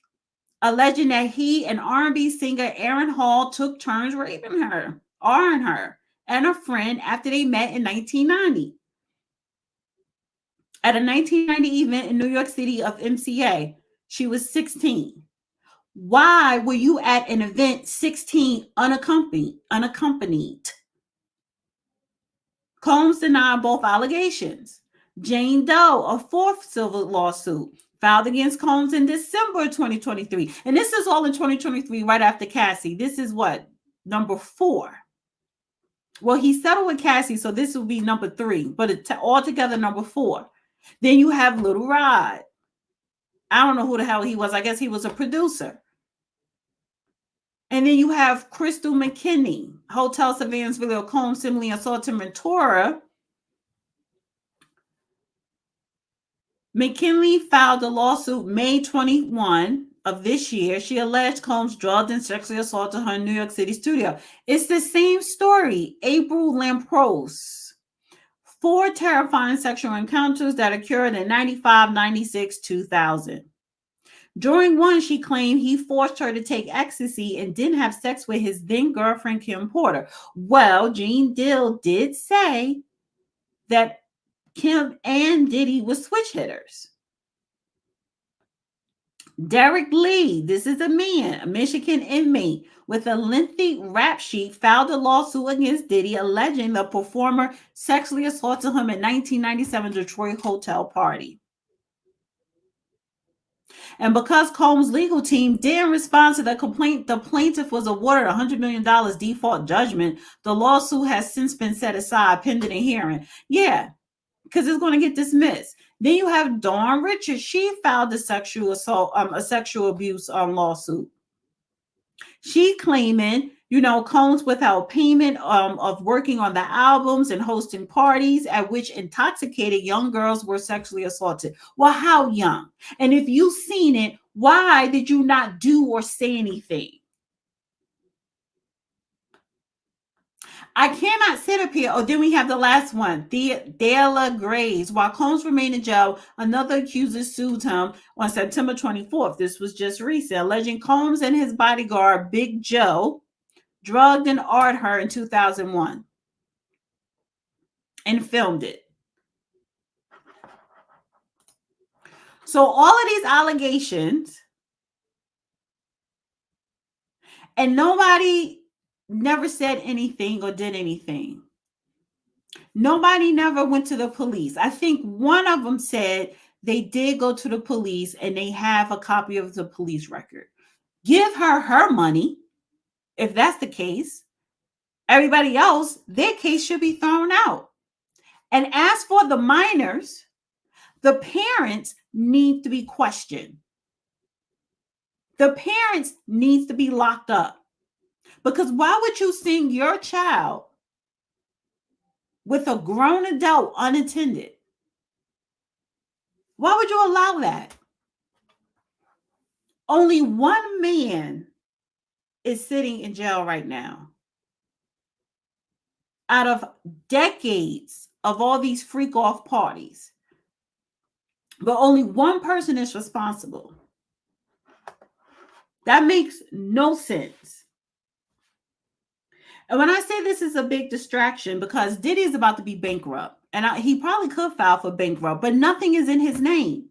alleging that he and R&B singer Aaron Hall took turns raping her and a friend after they met in 1990. At a 1990 event in New York City of MCA, she was 16. Why were you at an event 16 unaccompanied? Combs denied both allegations. Jane Doe, a fourth civil lawsuit, filed against Combs in December 2023. And this is all in 2023, right after Cassie. This is what? Number 4. Well, he settled with Cassie, so this will be number 3, but it's altogether number 4. Then you have Little Rod. I don't know who the hell he was. I guess he was a producer. And then you have Crystal McKinney, hotel surveillance video, Combs similarly assaulted Mentora. McKinley filed a lawsuit May 21 of this year. She alleged Combs drugged and sexually assaulted her in New York City studio. It's the same story. April Lampros. 4 terrifying sexual encounters that occurred in 95, 96, 2000. During one, she claimed he forced her to take ecstasy and didn't have sex with his then girlfriend, Kim Porter. Well, Gene Dill did say that Kim and Diddy were switch hitters. Derek Lee, this is a man, a Michigan inmate with a lengthy rap sheet, filed a lawsuit against Diddy alleging the performer sexually assaulted him at 1997 Detroit hotel party. And because Combs' legal team didn't respond to the complaint, the plaintiff was awarded $100 million default judgment. The lawsuit has since been set aside pending a hearing. Yeah, because it's going to get dismissed. Then you have Dawn Richards. She filed a sexual assault, a sexual abuse lawsuit. She claiming, Combs without payment of working on the albums and hosting parties at which intoxicated young girls were sexually assaulted. Well, how young? And if you've seen it, why did you not do or say anything? I cannot sit up here. Oh, then we have the last one, Dela Graves. While Combs remained in jail, another accuser sued him on September 24th. This was just recent, alleging Combs and his bodyguard, Big Joe, drugged and arred her in 2001 and filmed it. So all of these allegations, and nobody never said anything or did anything. Nobody never went to the police. I think one of them said they did go to the police and they have a copy of the police record. Give her money if that's the case. Everybody else, their case should be thrown out. And as for the minors, the parents need to be questioned. The parents need to be locked up. Because why would you send your child with a grown adult unattended? Why would you allow that? Only one man is sitting in jail right now. Out of decades of all these freak off parties. But only one person is responsible. That makes no sense. And when I say this is a big distraction, because Diddy is about to be bankrupt, and he probably could file for bankrupt, but nothing is in his name.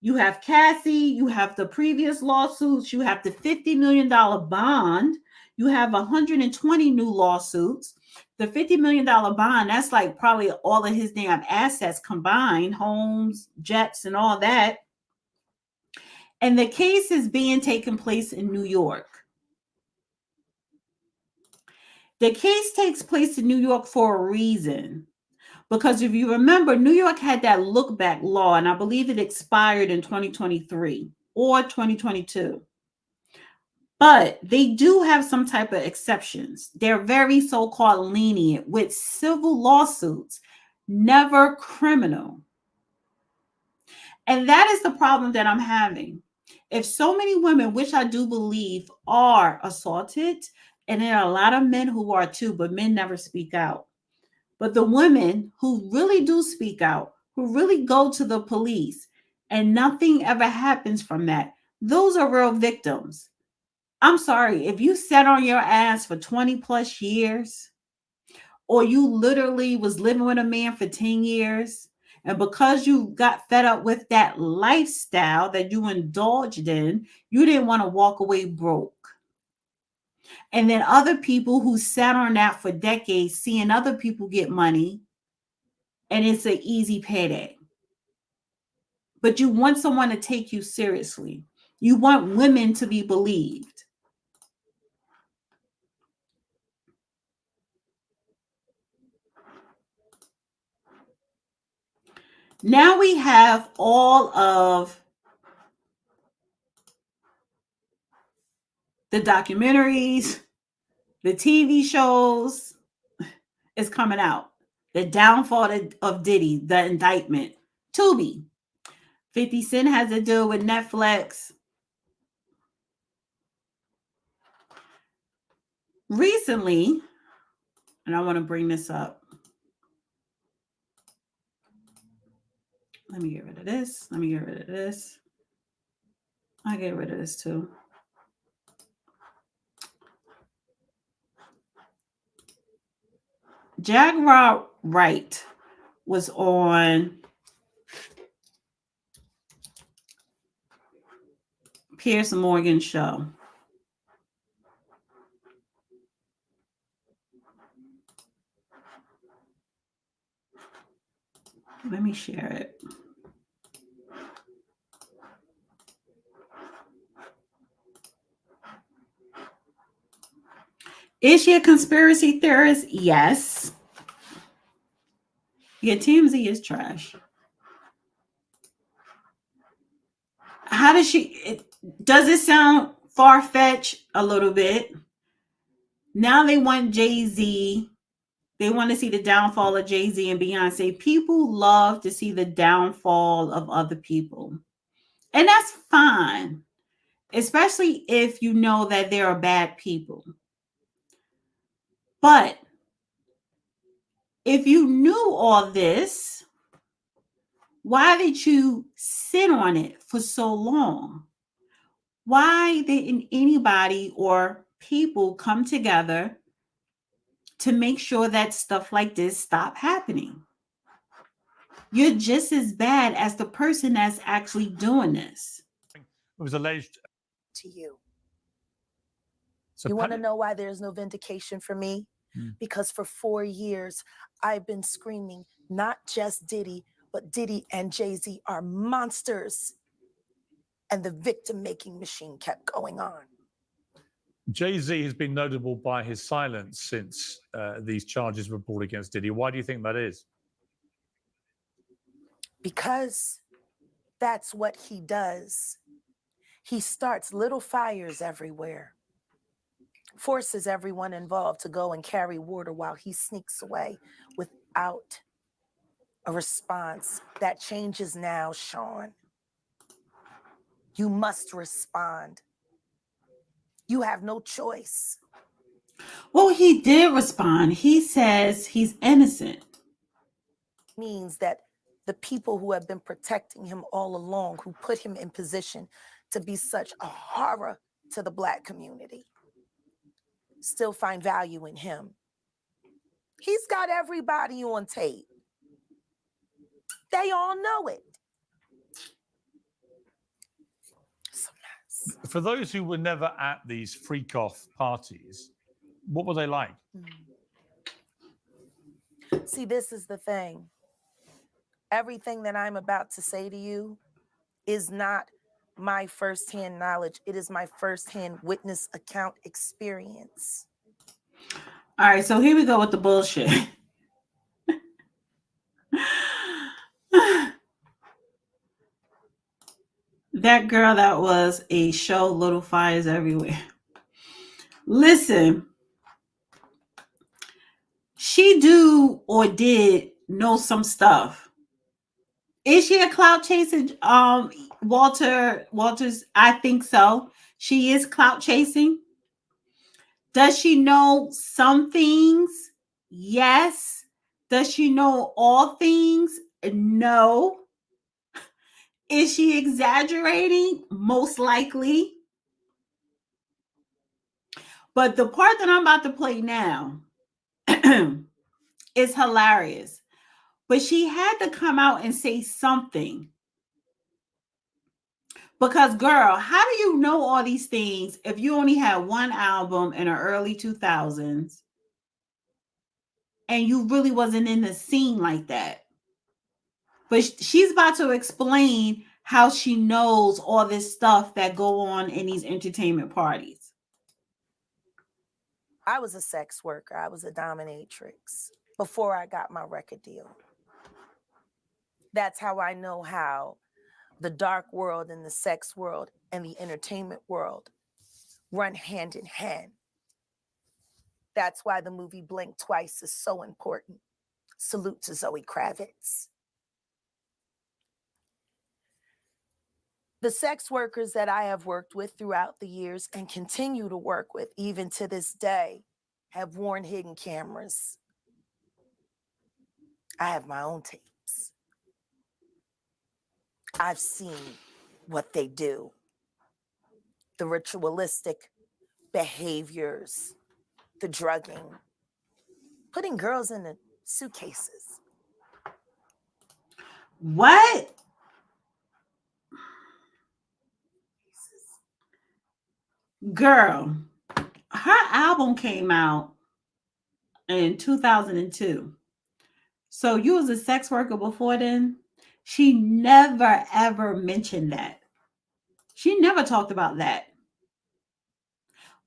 You have Cassie, you have the previous lawsuits, you have the $50 million bond, you have 120 new lawsuits. The $50 million bond, that's like probably all of his damn assets combined, homes, jets, and all that. And the case is being taken place in New York. The case takes place in New York for a reason. Because if you remember, New York had that look back law, and I believe it expired in 2023 or 2022. But they do have some type of exceptions. They're very so-called lenient with civil lawsuits, never criminal. And that is the problem that I'm having. If so many women, which I do believe are assaulted, and there are a lot of men who are too, but men never speak out. But the women who really do speak out, who really go to the police, and nothing ever happens from that, those are real victims. I'm sorry, if you sat on your ass for 20 plus years, or you literally was living with a man for 10 years, and because you got fed up with that lifestyle that you indulged in, you didn't want to walk away broke. And then other people who sat on that for decades, seeing other people get money, and it's an easy payday. But you want someone to take you seriously. You want women to be believed. Now we have all of the documentaries, the TV shows is coming out. The downfall of Diddy, the indictment. Tubi. 50 Cent has a deal with Netflix. Recently, and I want to bring this up. Let me get rid of this. Let me get rid of this. I'll get rid of this too. Jaguar Wright was on Piers Morgan show. Let me share it. Is she a conspiracy theorist? Yes. Yeah, TMZ is trash. How does does it sound far-fetched a little bit? Now they want Jay-Z. They want to see the downfall of Jay-Z and Beyonce. People love to see the downfall of other people. And that's fine, especially if you know that there are bad people. But if you knew all this, why did you sit on it for so long? Why didn't anybody or people come together to make sure that stuff like this stop happening? You're just as bad as the person that's actually doing this. It was alleged to you. So You want to know why there's no vindication for me? Because for 4 years, I've been screaming, not just Diddy, but Diddy and Jay-Z are monsters. And the victim-making machine kept going on. Jay-Z has been notable by his silence since these charges were brought against Diddy. Why do you think that is? Because that's what he does. He starts little fires everywhere, forces everyone involved to go and carry water while he sneaks away without a response. That changes now, Sean. You must respond. You have no choice. Well, he did respond. He says he's innocent. Means that the people who have been protecting him all along, who put him in position to be such a horror to the Black community, still find value in him. He's got everybody on tape. They all know it. It's a mess. For those who were never at these freak-off parties, what were they like? See, this is the thing. Everything that I'm about to say to you is not my firsthand knowledge. It is my firsthand witness account experience. All right, so here we go with the bullshit. That girl that was a show, Little Fires Everywhere. Listen, she do or did know some stuff. Is she a clout chaser? Walters, I think so. She is clout chasing. Does she know some things? Yes. Does she know all things? No. Is she exaggerating? Most likely. But the part that I'm about to play now is hilarious. But she had to come out and say something. Because, girl, how do you know all these things if you only had one album in the early 2000s and you really wasn't in the scene like that? But she's about to explain how she knows all this stuff that go on in these entertainment parties. I was a sex worker. I was a dominatrix before I got my record deal. That's how I know how the dark world and the sex world and the entertainment world run hand in hand. That's why the movie Blink Twice is so important. Salute to Zoe Kravitz. The sex workers that I have worked with throughout the years and continue to work with even to this day have worn hidden cameras. I have my own tapes. I've seen what they do. The ritualistic behaviors, the drugging, putting girls in the suitcases. What? Girl, her album came out in 2002. So you was a sex worker before then? She never ever mentioned that. She never talked about that.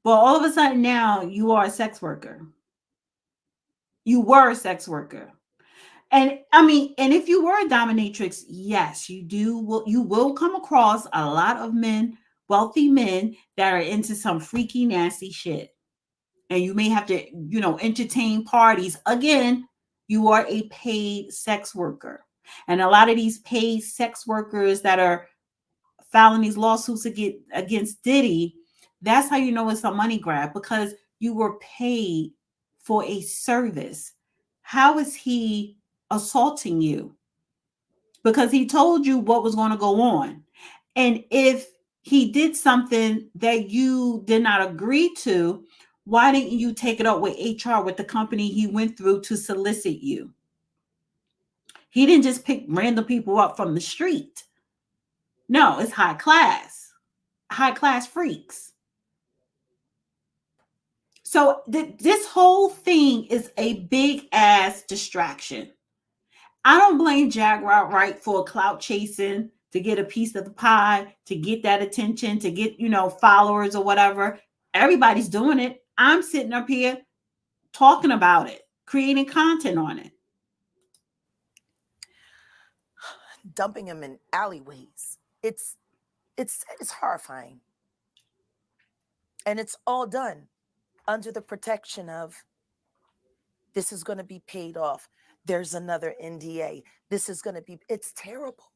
But all of a sudden now you are a sex worker. You were a sex worker. And I mean, and if you were a dominatrix, yes, you will come across a lot of men, wealthy men that are into some freaky nasty shit. And you may have to, entertain parties. Again, you are a paid sex worker. And a lot of these paid sex workers that are filing these lawsuits against Diddy, that's how you know it's a money grab, because you were paid for a service. How is he assaulting you? Because he told you what was going to go on. And if he did something that you did not agree to, why didn't you take it up with HR, with the company he went through to solicit you? He didn't just pick random people up from the street. No, it's high class freaks. So this whole thing is a big ass distraction. I don't blame Jaguar Wright for clout chasing, to get a piece of the pie, to get that attention, to get, followers or whatever. Everybody's doing it. I'm sitting up here talking about it, creating content on it. Dumping them in alleyways. It's horrifying. And it's all done under the protection of, this is going to be paid off. There's another NDA. This is going to be, it's terrible.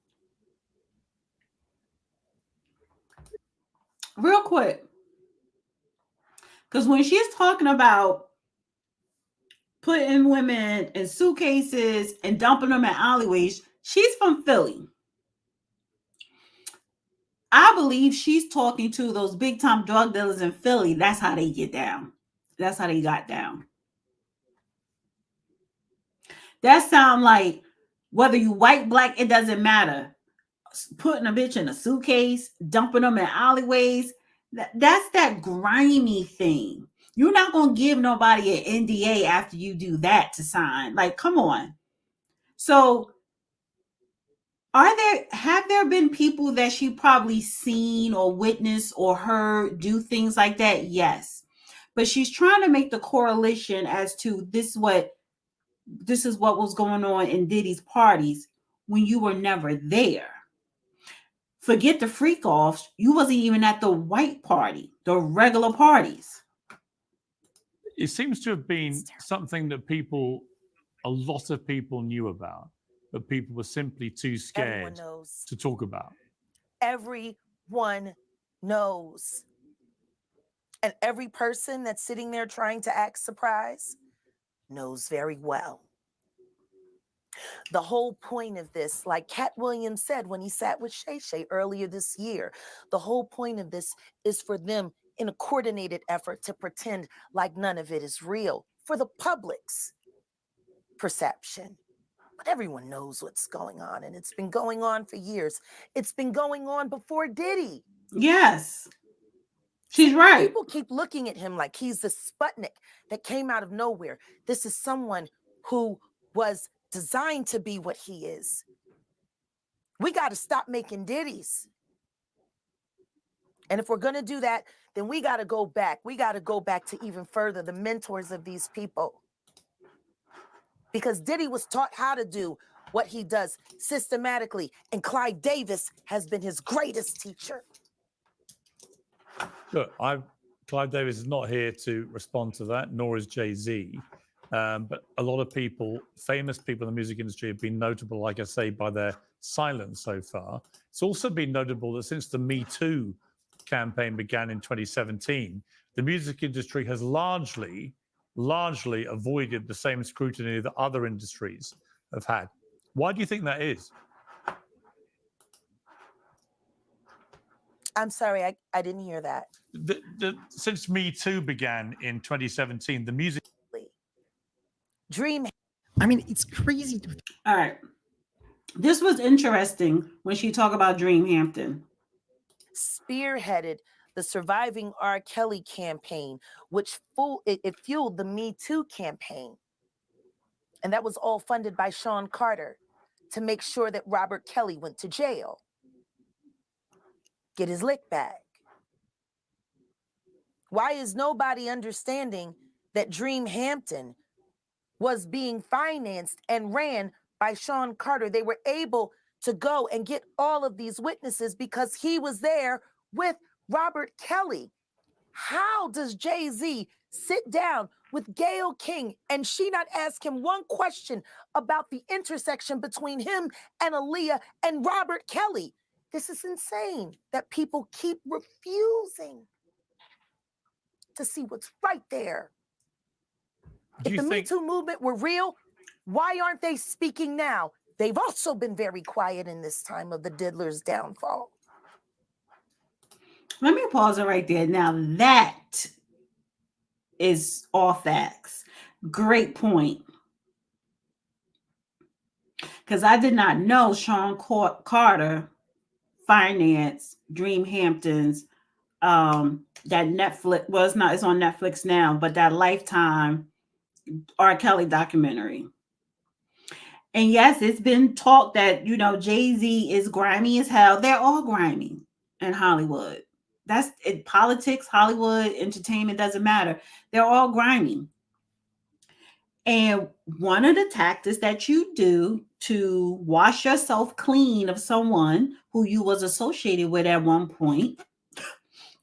Real quick, because when she's talking about putting women in suitcases and dumping them in alleyways, she's from Philly. I believe she's talking to those big time drug dealers in Philly. That's how they get down. That's how they got down. That sound like, whether you white, black, it doesn't matter. Putting a bitch in a suitcase, dumping them in alleyways, that's that grimy thing. You're not going to give nobody an NDA after you do that to sign. Like, come on. So have there been people that she probably seen or witnessed or heard do things like that? Yes. But she's trying to make the correlation as to this is what was going on in Diddy's parties when you were never there. Forget the freak offs. You wasn't even at the white party, the regular parties. It seems to have been something that a lot of people knew about, but people were simply too scared to talk about. Everyone knows. And every person that's sitting there trying to act surprised knows very well. The whole point of this, like Cat Williams said when he sat with Shay Shay earlier this year, the whole point of this is for them, in a coordinated effort, to pretend like none of it is real for the public's perception. But everyone knows what's going on, and it's been going on for years. It's been going on before Diddy. Yes. She's right. People keep looking at him like he's the Sputnik that came out of nowhere. This is someone who was designed to be what he is. We got to stop making Diddies. And if we're going to do that, then we got to go back. We got to go back to even further, the mentors of these people. Because Diddy was taught how to do what he does systematically. And Clyde Davis has been his greatest teacher. Look, Clive Davis is not here to respond to that, nor is Jay-Z. But a lot of people, famous people in the music industry, have been notable, like I say, by their silence so far. It's also been notable that since the Me Too campaign began in 2017, the music industry has largely avoided the same scrutiny that other industries have had. Why do you think that is? I'm sorry, I didn't hear that. Since Me Too began in 2017, the music... Dream. I mean, it's crazy. All right. This was interesting when she talked about Dream Hampton. Spearheaded the Surviving R. Kelly campaign, which it fueled the Me Too campaign. And that was all funded by Sean Carter to make sure that Robert Kelly went to jail, get his lick back. Why is nobody understanding that Dream Hampton was being financed and ran by Sean Carter? They were able to go and get all of these witnesses because he was there with Robert Kelly. How does Jay-Z sit down with Gayle King and she not ask him one question about the intersection between him and Aaliyah and Robert Kelly? This is insane that people keep refusing to see what's right there. If the Me Too movement were real, why aren't they speaking now? They've also been very quiet in this time of the diddler's downfall. Let me pause it right there. Now that is all facts. Great point. Because I did not know Sean Carter financed Dream Hampton's that Netflix, well, it's on Netflix now, but that Lifetime R. Kelly documentary. And yes, it's been talked that, you know, Jay-Z is grimy as hell. They're all grimy in Hollywood. That's it. Politics, Hollywood, entertainment, doesn't matter. They're all grimy. And one of the tactics that you do to wash yourself clean of someone who you was associated with at one point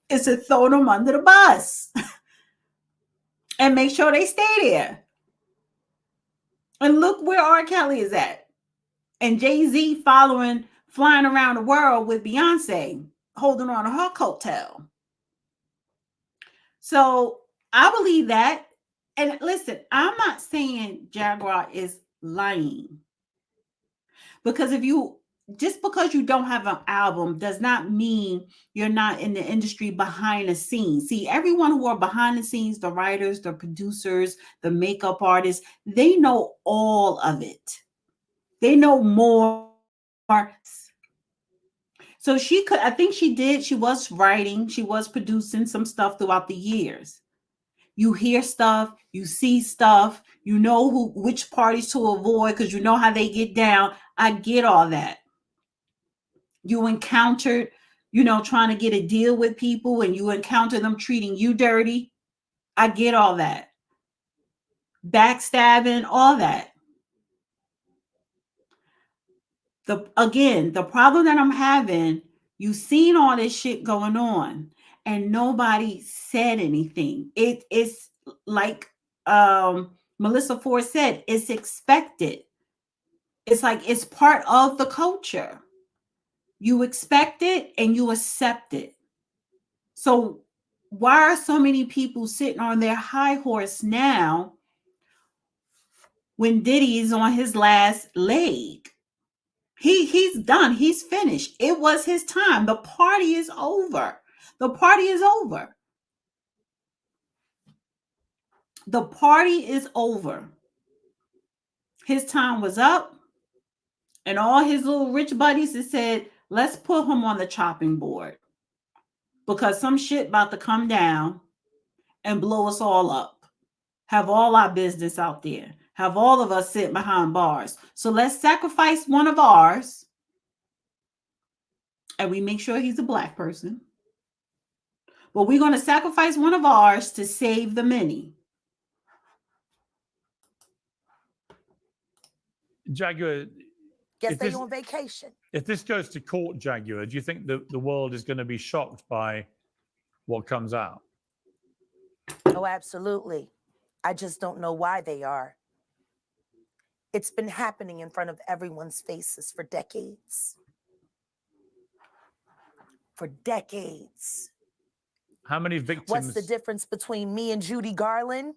is to throw them under the bus and make sure they stay there. And look where R. Kelly is at. And Jay-Z flying around the world with Beyonce, holding on to her coattail. So I believe that. And listen, I'm not saying Jaguar is lying. Because just because you don't have an album does not mean you're not in the industry behind the scenes. See, everyone who are behind the scenes, the writers, the producers, the makeup artists, they know all of it. They know more. So I think she was writing, she was producing some stuff throughout the years. You hear stuff, you see stuff, you know which parties to avoid because you know how they get down. I get all that. You encountered, trying to get a deal with people and you encounter them treating you dirty. I get all that. Backstabbing, all that. The problem that I'm having, you've seen all this shit going on and nobody said anything. It's like Melissa Ford said, it's expected. It's like it's part of the culture. You expect it and you accept it. So why are so many people sitting on their high horse now when Diddy is on his last leg? He's done. He's finished. It was his time. The party is over. The party is over. The party is over. His time was up. And all his little rich buddies have said, let's put him on the chopping board. Because some shit about to come down and blow us all up. Have all our business out there. Have all of us sit behind bars. So let's sacrifice one of ours. And we make sure he's a black person. But we're going to sacrifice one of ours to save the many. Jaguar, guess they're on vacation. If this goes to court, Jaguar, do you think the world is going to be shocked by what comes out? Oh, absolutely. I just don't know why they are. It's been happening in front of everyone's faces for decades. For decades. How many victims? What's the difference between me and Judy Garland?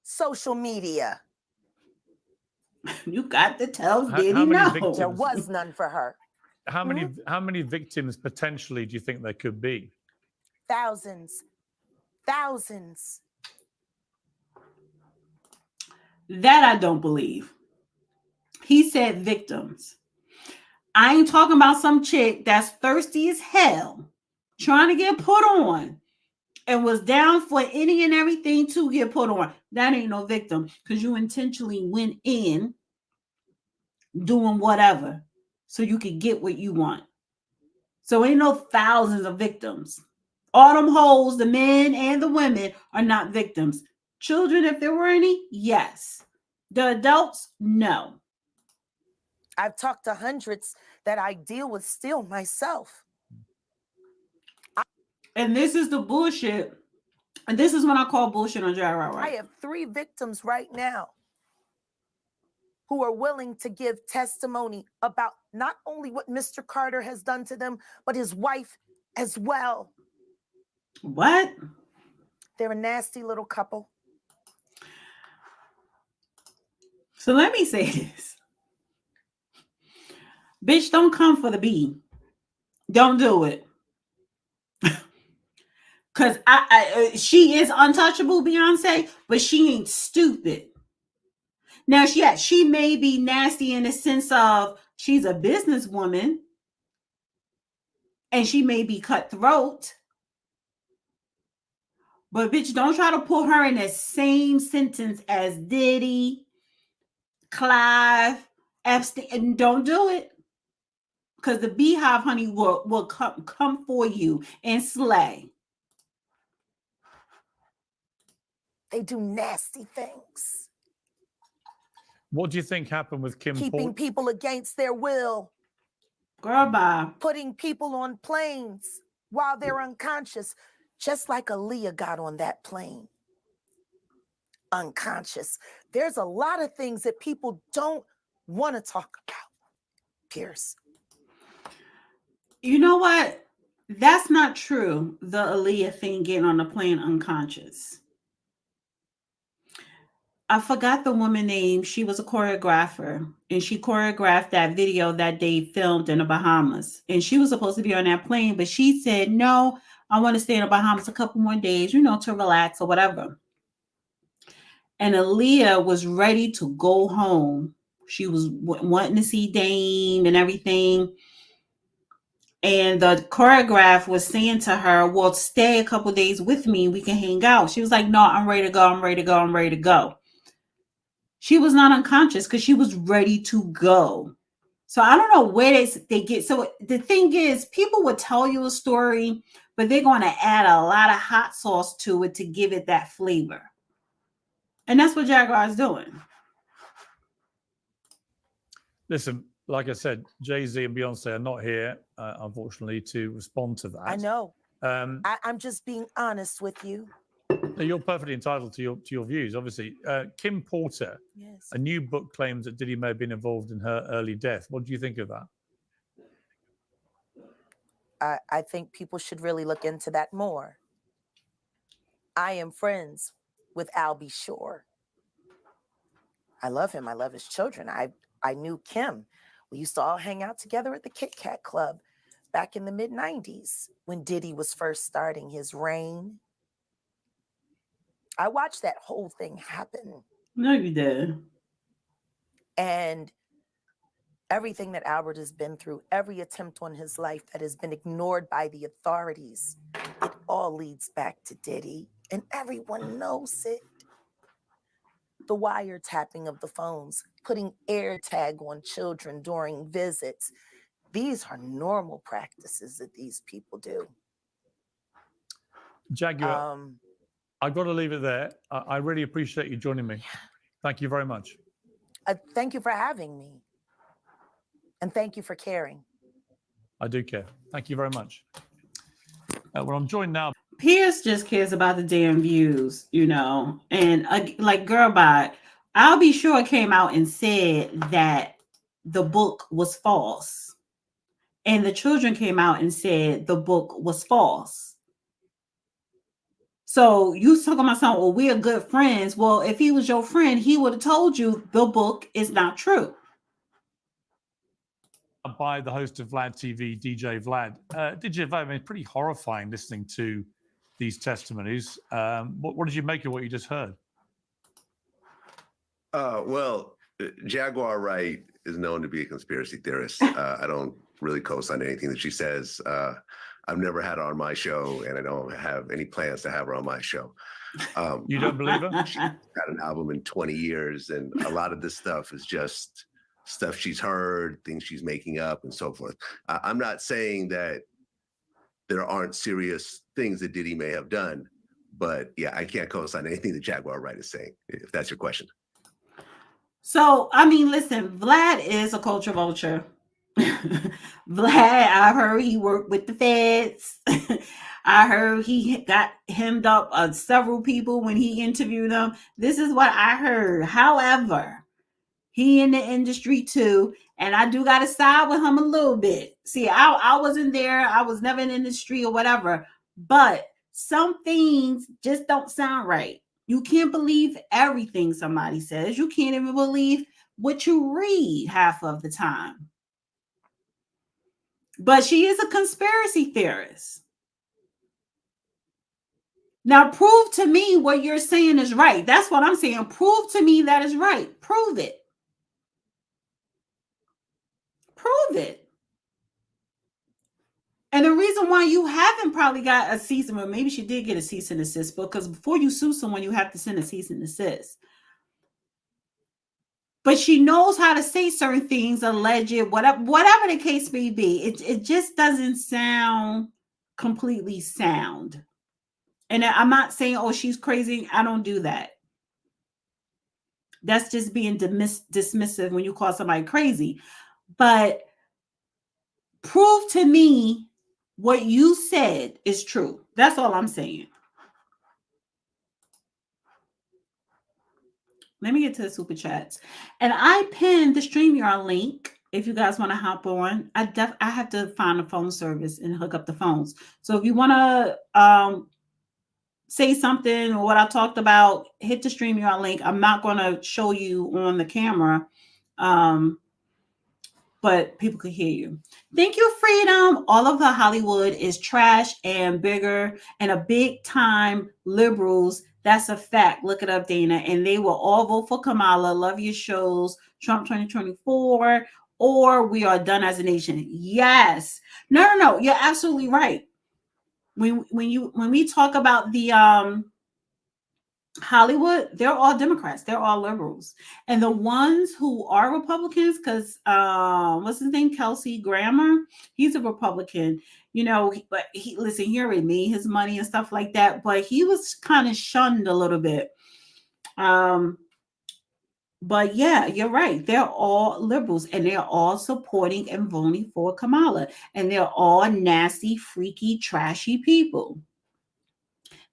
Social media. You got to tell Diddy no. There was none for her. How many victims potentially do you think there could be? Thousands. Thousands. That I don't believe. He said victims. I ain't talking about some chick that's thirsty as hell trying to get put on and was down for any and everything to get put on. That ain't no victim because you intentionally went in doing whatever so you could get what you want. So ain't no thousands of victims. All them hoes, the men and the women, are not victims. Children, if there were any, yes. The adults, no. I've talked to hundreds that I deal with still myself. And this is the bullshit. And this is when I call bullshit on Jaguar, I right? have 3 victims right now who are willing to give testimony about not only what Mr. Carter has done to them, but his wife as well. What? They're a nasty little couple. So let me say this. Bitch, don't come for the B. Don't do it. Because she is untouchable, Beyonce, but she ain't stupid. Now, she may be nasty in the sense of she's a businesswoman and she may be cutthroat. But bitch, don't try to put her in the same sentence as Diddy, Clive, Epstein. And don't do it. Because the beehive, honey, will come for you and slay. They do nasty things. What do you think happened with Kim Keeping people against their will. Girl, bye. Putting people on planes while they're unconscious, just like Aaliyah got on that plane. Unconscious. There's a lot of things that people don't want to talk about, Pierce. You know what? That's not true. The Aaliyah thing, getting on the plane unconscious. I forgot the woman name. She was a choreographer, and she choreographed that video that they filmed in the Bahamas. And she was supposed to be on that plane, but she said, no, I want to stay in the Bahamas a couple more days, to relax or whatever. And Aaliyah was ready to go home. She was wanting to see Dame and everything. And the choreograph was saying to her, well, stay a couple days with me. We can hang out. She was like, no, I'm ready to go. I'm ready to go. I'm ready to go. She was not unconscious because she was ready to go. So I don't know where they get. So the thing is, people would tell you a story, but they're going to add a lot of hot sauce to it to give it that flavor. And that's what Jaguar is doing. Listen, like I said, Jay-Z and Beyonce are not here, unfortunately, to respond to that. I know. I'm just being honest with you. You're perfectly entitled to your views, obviously. Kim Porter, Yes. a new book claims that Diddy may have been involved in her early death. What do you think of that? I think people should really look into that more. I am friends with Albie Shore. I love him. I love his children. I knew Kim. We used to all hang out together at the Kit Kat Club back in the mid-90s when Diddy was first starting his reign. I watched that whole thing happen. No, you did. And everything that Albert has been through, every attempt on his life that has been ignored by the authorities, it all leads back to Diddy. And everyone knows it. The wiretapping of the phones, putting air tag on children during visits. These are normal practices that these people do. Jaguar, I've got to leave it there. I really appreciate you joining me. Thank you very much. Thank you for having me. And thank you for caring. I do care. Thank you very much. Well, I'm joined now. Pierce just cares about the damn views, and like girl bye. I'll be sure came out and said that the book was false. And the children came out and said the book was false. So you talking about something, well, we're good friends. Well, if he was your friend, he would have told you the book is not true. By the host of Vlad TV, DJ Vlad. DJ Vlad, I mean, pretty horrifying listening to these testimonies. What did you make of what you just heard? Well, Jaguar Wright is known to be a conspiracy theorist. I don't really co-sign anything that she says. I've never had her on my show, and I don't have any plans to have her on my show. You don't believe her? She's got an album in 20 years, and a lot of this stuff is just stuff she's heard, things she's making up, and so forth. I'm not saying that there aren't serious things that Diddy may have done, but yeah, I can't co-sign anything that Jaguar Wright is saying, if that's your question. So, I mean, listen, Vlad is a culture vulture. Vlad, I heard he worked with the feds. I heard he got hemmed up several people when he interviewed them. This is what I heard. However, he in the industry too, and I do got to side with him a little bit. See, I wasn't there. I was never in the industry or whatever, but some things just don't sound right. You can't believe everything somebody says. You can't even believe what you read half of the time. But she is a conspiracy theorist. Now, prove to me what you're saying is right. That's what I'm saying. Prove to me that is right. Prove it. Prove it. And the reason why you haven't probably got a cease, or maybe she did get a cease and desist, because before you sue someone, you have to send a cease and desist. But she knows how to say certain things, alleged, whatever the case may be. It just doesn't sound completely sound. And I'm not saying, oh, she's crazy. I don't do that. That's just being dismissive when you call somebody crazy. But prove to me what you said is true. That's all I'm saying. Let me get to the super chats. And I pinned the StreamYard link if you guys want to hop on. I have to find a phone service and hook up the phones. So if you want to say something or what I talked about, hit the StreamYard link. I'm not going to show you on the camera, but people could hear you. Thank you, Freedom. All of the Hollywood is trash and bigger and a big time liberals. That's a fact. Look it up, Dana. And they will all vote for Kamala. Love your shows. Trump 2024, or we are done as a nation. Yes. No. You're absolutely right. When we talk about the Hollywood, they're all Democrats, they're all liberals, and the ones who are Republicans, because what's his name, Kelsey Grammer, he's a Republican, but he already made his money and stuff like that, but he was kind of shunned a little bit. But yeah, you're right. They're all liberals, and they're all supporting and voting for Kamala, and they're all nasty, freaky, trashy people.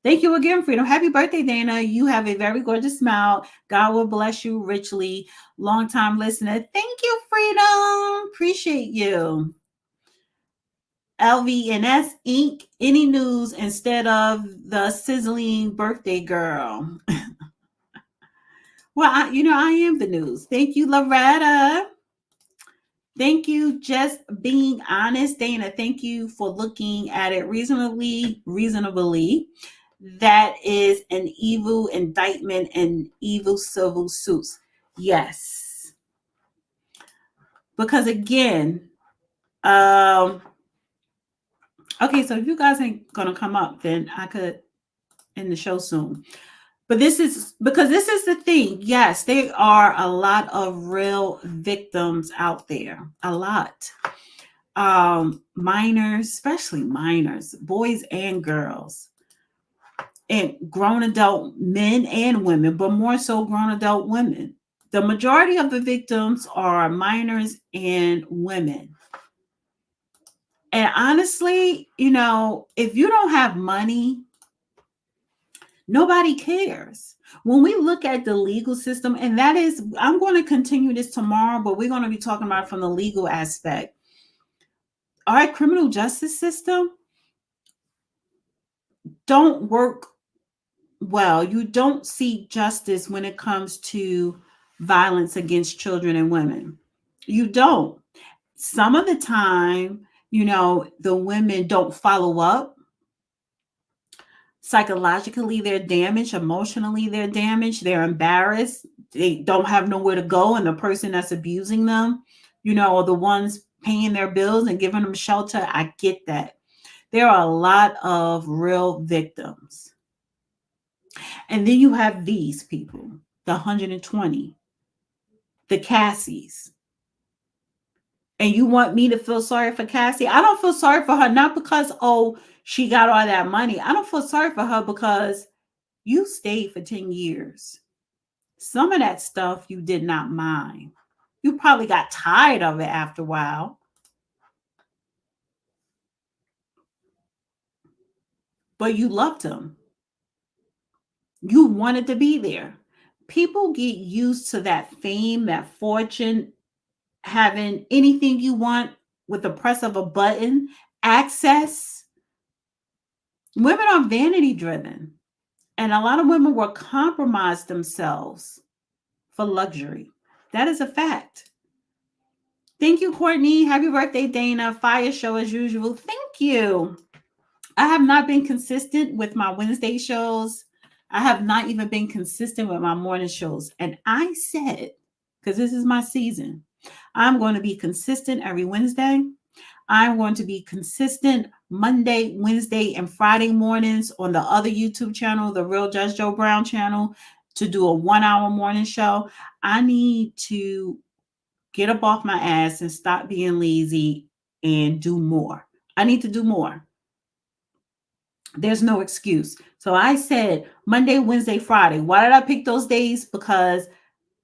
Thank you again, Freedom. Happy birthday, Dana. You have a very gorgeous smile. God will bless you richly. Long-time listener. Thank you, Freedom. Appreciate you. LVNS Inc. Any news instead of the sizzling birthday girl? Well, I am the news. Thank you, Loretta. Thank you, just being honest, Dana. Thank you for looking at it reasonably. That is an evil indictment and evil civil suits. Yes. Because again, okay, so if you guys ain't gonna come up, then I could end the show soon. But this is the thing. Yes, there are a lot of real victims out there. A lot. Minors, especially minors, boys and girls. And grown adult men and women, but more so grown adult women. The majority of the victims are minors and women. And honestly, if you don't have money, nobody cares. When we look at the legal system, and that is, I'm going to continue this tomorrow, but we're going to be talking about it from the legal aspect. Our criminal justice system don't work well. You don't see justice when it comes to violence against children and women. You don't. Some of the time, the women don't follow up. Psychologically, they're damaged. Emotionally, they're damaged. They're embarrassed. They don't have nowhere to go. And the person that's abusing them, or the ones paying their bills and giving them shelter, I get that. There are a lot of real victims. And then you have these people, the 120, the Cassies. And you want me to feel sorry for Cassie? I don't feel sorry for her, not because, oh, she got all that money. I don't feel sorry for her because you stayed for 10 years. Some of that stuff you did not mind. You probably got tired of it after a while. But you loved him. You wanted to be there. People get used to that fame, that fortune, having anything you want with the press of a button, access. Women are vanity driven. And a lot of women will compromise themselves for luxury. That is a fact. Thank you, Courtney. Happy birthday, Dana. Fire show as usual. Thank you. I have not been consistent with my Wednesday shows. I have not even been consistent with my morning shows. And I said, because this is my season, I'm going to be consistent every Wednesday. I'm going to be consistent Monday, Wednesday, and Friday mornings on the other YouTube channel, the Real Judge Joe Brown channel, to do a 1-hour morning show. I need to get up off my ass and stop being lazy and do more. I need to do more. There's no excuse. So I said Monday, Wednesday, Friday. Why did I pick those days? Because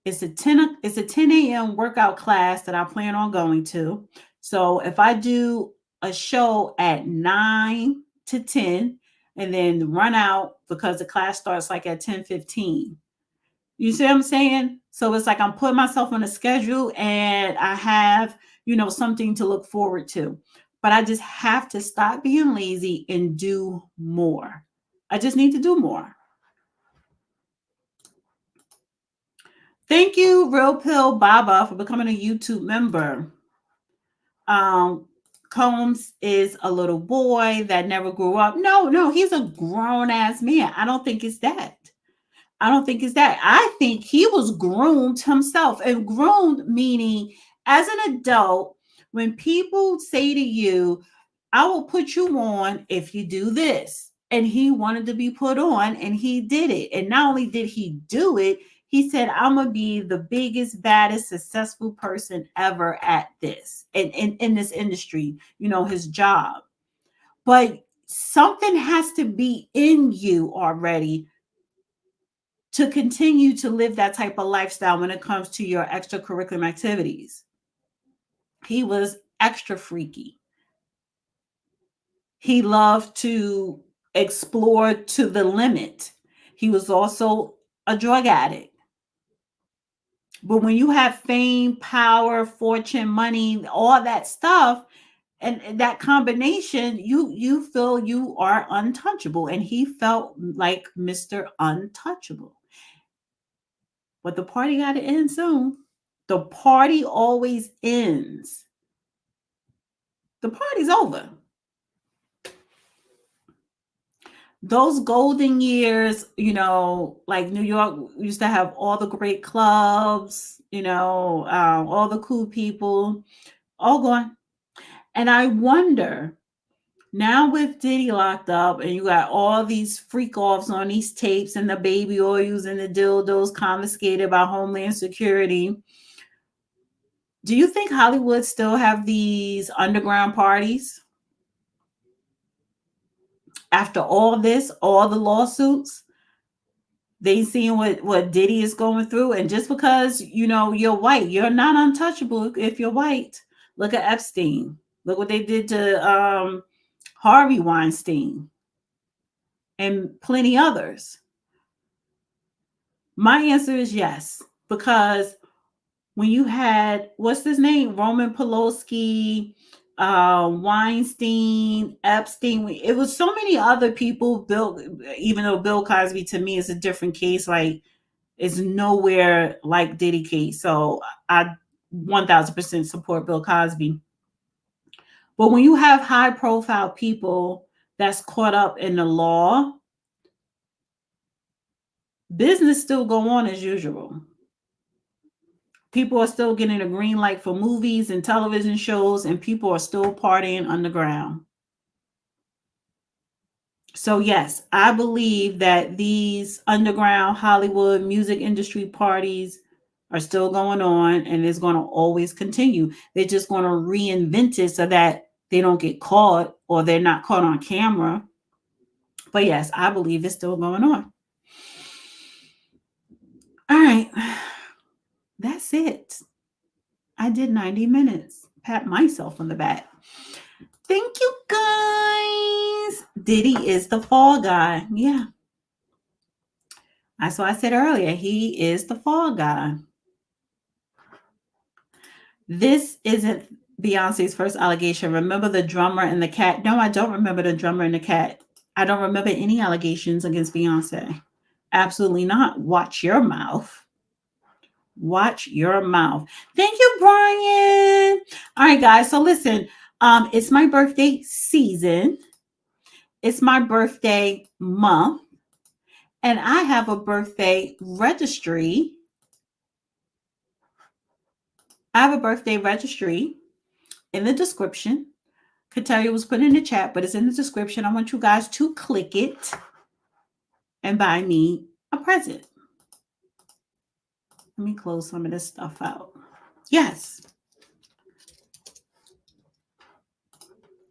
it's a 10 a.m. workout class that I plan on going to. So if I do a show at 9 to 10 and then run out because the class starts like at 10:15. You see what I'm saying? So it's like I'm putting myself on a schedule and I have, something to look forward to. But I just have to stop being lazy and do more. I just need to do more. Thank you, Real Pill Baba, for becoming a YouTube member. Combs is a little boy that never grew up. No, he's a grown-ass man. I don't think it's that. I think he was groomed himself. And groomed meaning as an adult, when people say to you, I will put you on if you do this. And he wanted to be put on and he did it. And not only did he do it, he said, I'm going to be the biggest, baddest, successful person ever at this. And in this industry, his job. But something has to be in you already to continue to live that type of lifestyle when it comes to your extracurricular activities. He was extra freaky. He loved to explore to the limit. He was also a drug addict. But when you have fame, power, fortune, money, all that stuff, and that combination, you feel you are untouchable. And he felt like Mr. Untouchable. But the party got to end soon. The party always ends. The party's over. Those golden years, like New York used to have all the great clubs, all the cool people, all gone. And I wonder, now with Diddy locked up and you got all these freak offs on these tapes and the baby oils and the dildos confiscated by Homeland Security, do you think Hollywood still have these underground parties? After all this, all the lawsuits, they seeing what Diddy is going through. And just because, you're white, you're not untouchable if you're white. Look at Epstein. Look what they did to Harvey Weinstein and plenty others. My answer is yes, because when you had, what's his name? Roman Polanski, Weinstein, Epstein. It was so many other people. Even though Bill Cosby to me is a different case, like it's nowhere like Diddy case. So I 1000% support Bill Cosby. But when you have high profile people that's caught up in the law, business still go on as usual. People are still getting a green light for movies and television shows, and people are still partying underground. So yes, I believe that these underground Hollywood music industry parties are still going on, and it's going to always continue. They're just going to reinvent it so that they don't get caught or they're not caught on camera. But yes, I believe it's still going on. All right. That's it. I did 90 minutes. Pat myself on the back. Thank you, guys. Diddy is the fall guy. Yeah. That's what I said earlier. He is the fall guy. This isn't Beyonce's first allegation. Remember the drummer and the cat? No, I don't remember the drummer and the cat. I don't remember any allegations against Beyonce. Absolutely not. Watch your mouth. Watch your mouth. Thank you, Brian. All right, guys. So listen, it's my birthday season. It's my birthday month. And I have a birthday registry. I have a birthday registry in the description. Katalia was put in the chat, but it's in the description. I want you guys to click it and buy me a present. Let me close some of this stuff out. Yes.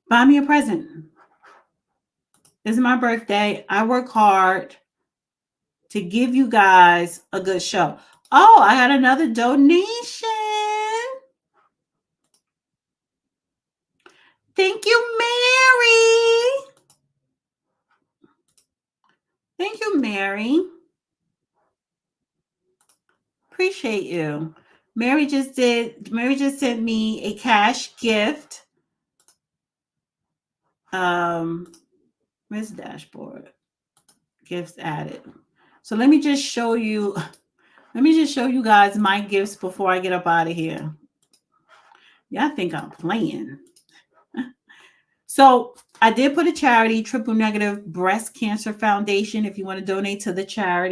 Buy me a present. This is my birthday. I work hard to give you guys a good show. Oh, I got another donation. Thank you, Mary. Thank you, Mary. Appreciate you. Mary just sent me a cash gift. Where's the dashboard? Gifts added. So let me just show you guys my gifts before I get up out of here. Y'all think I'm playing. So I did put a charity, Triple Negative Breast Cancer Foundation, if you want to donate to the charity.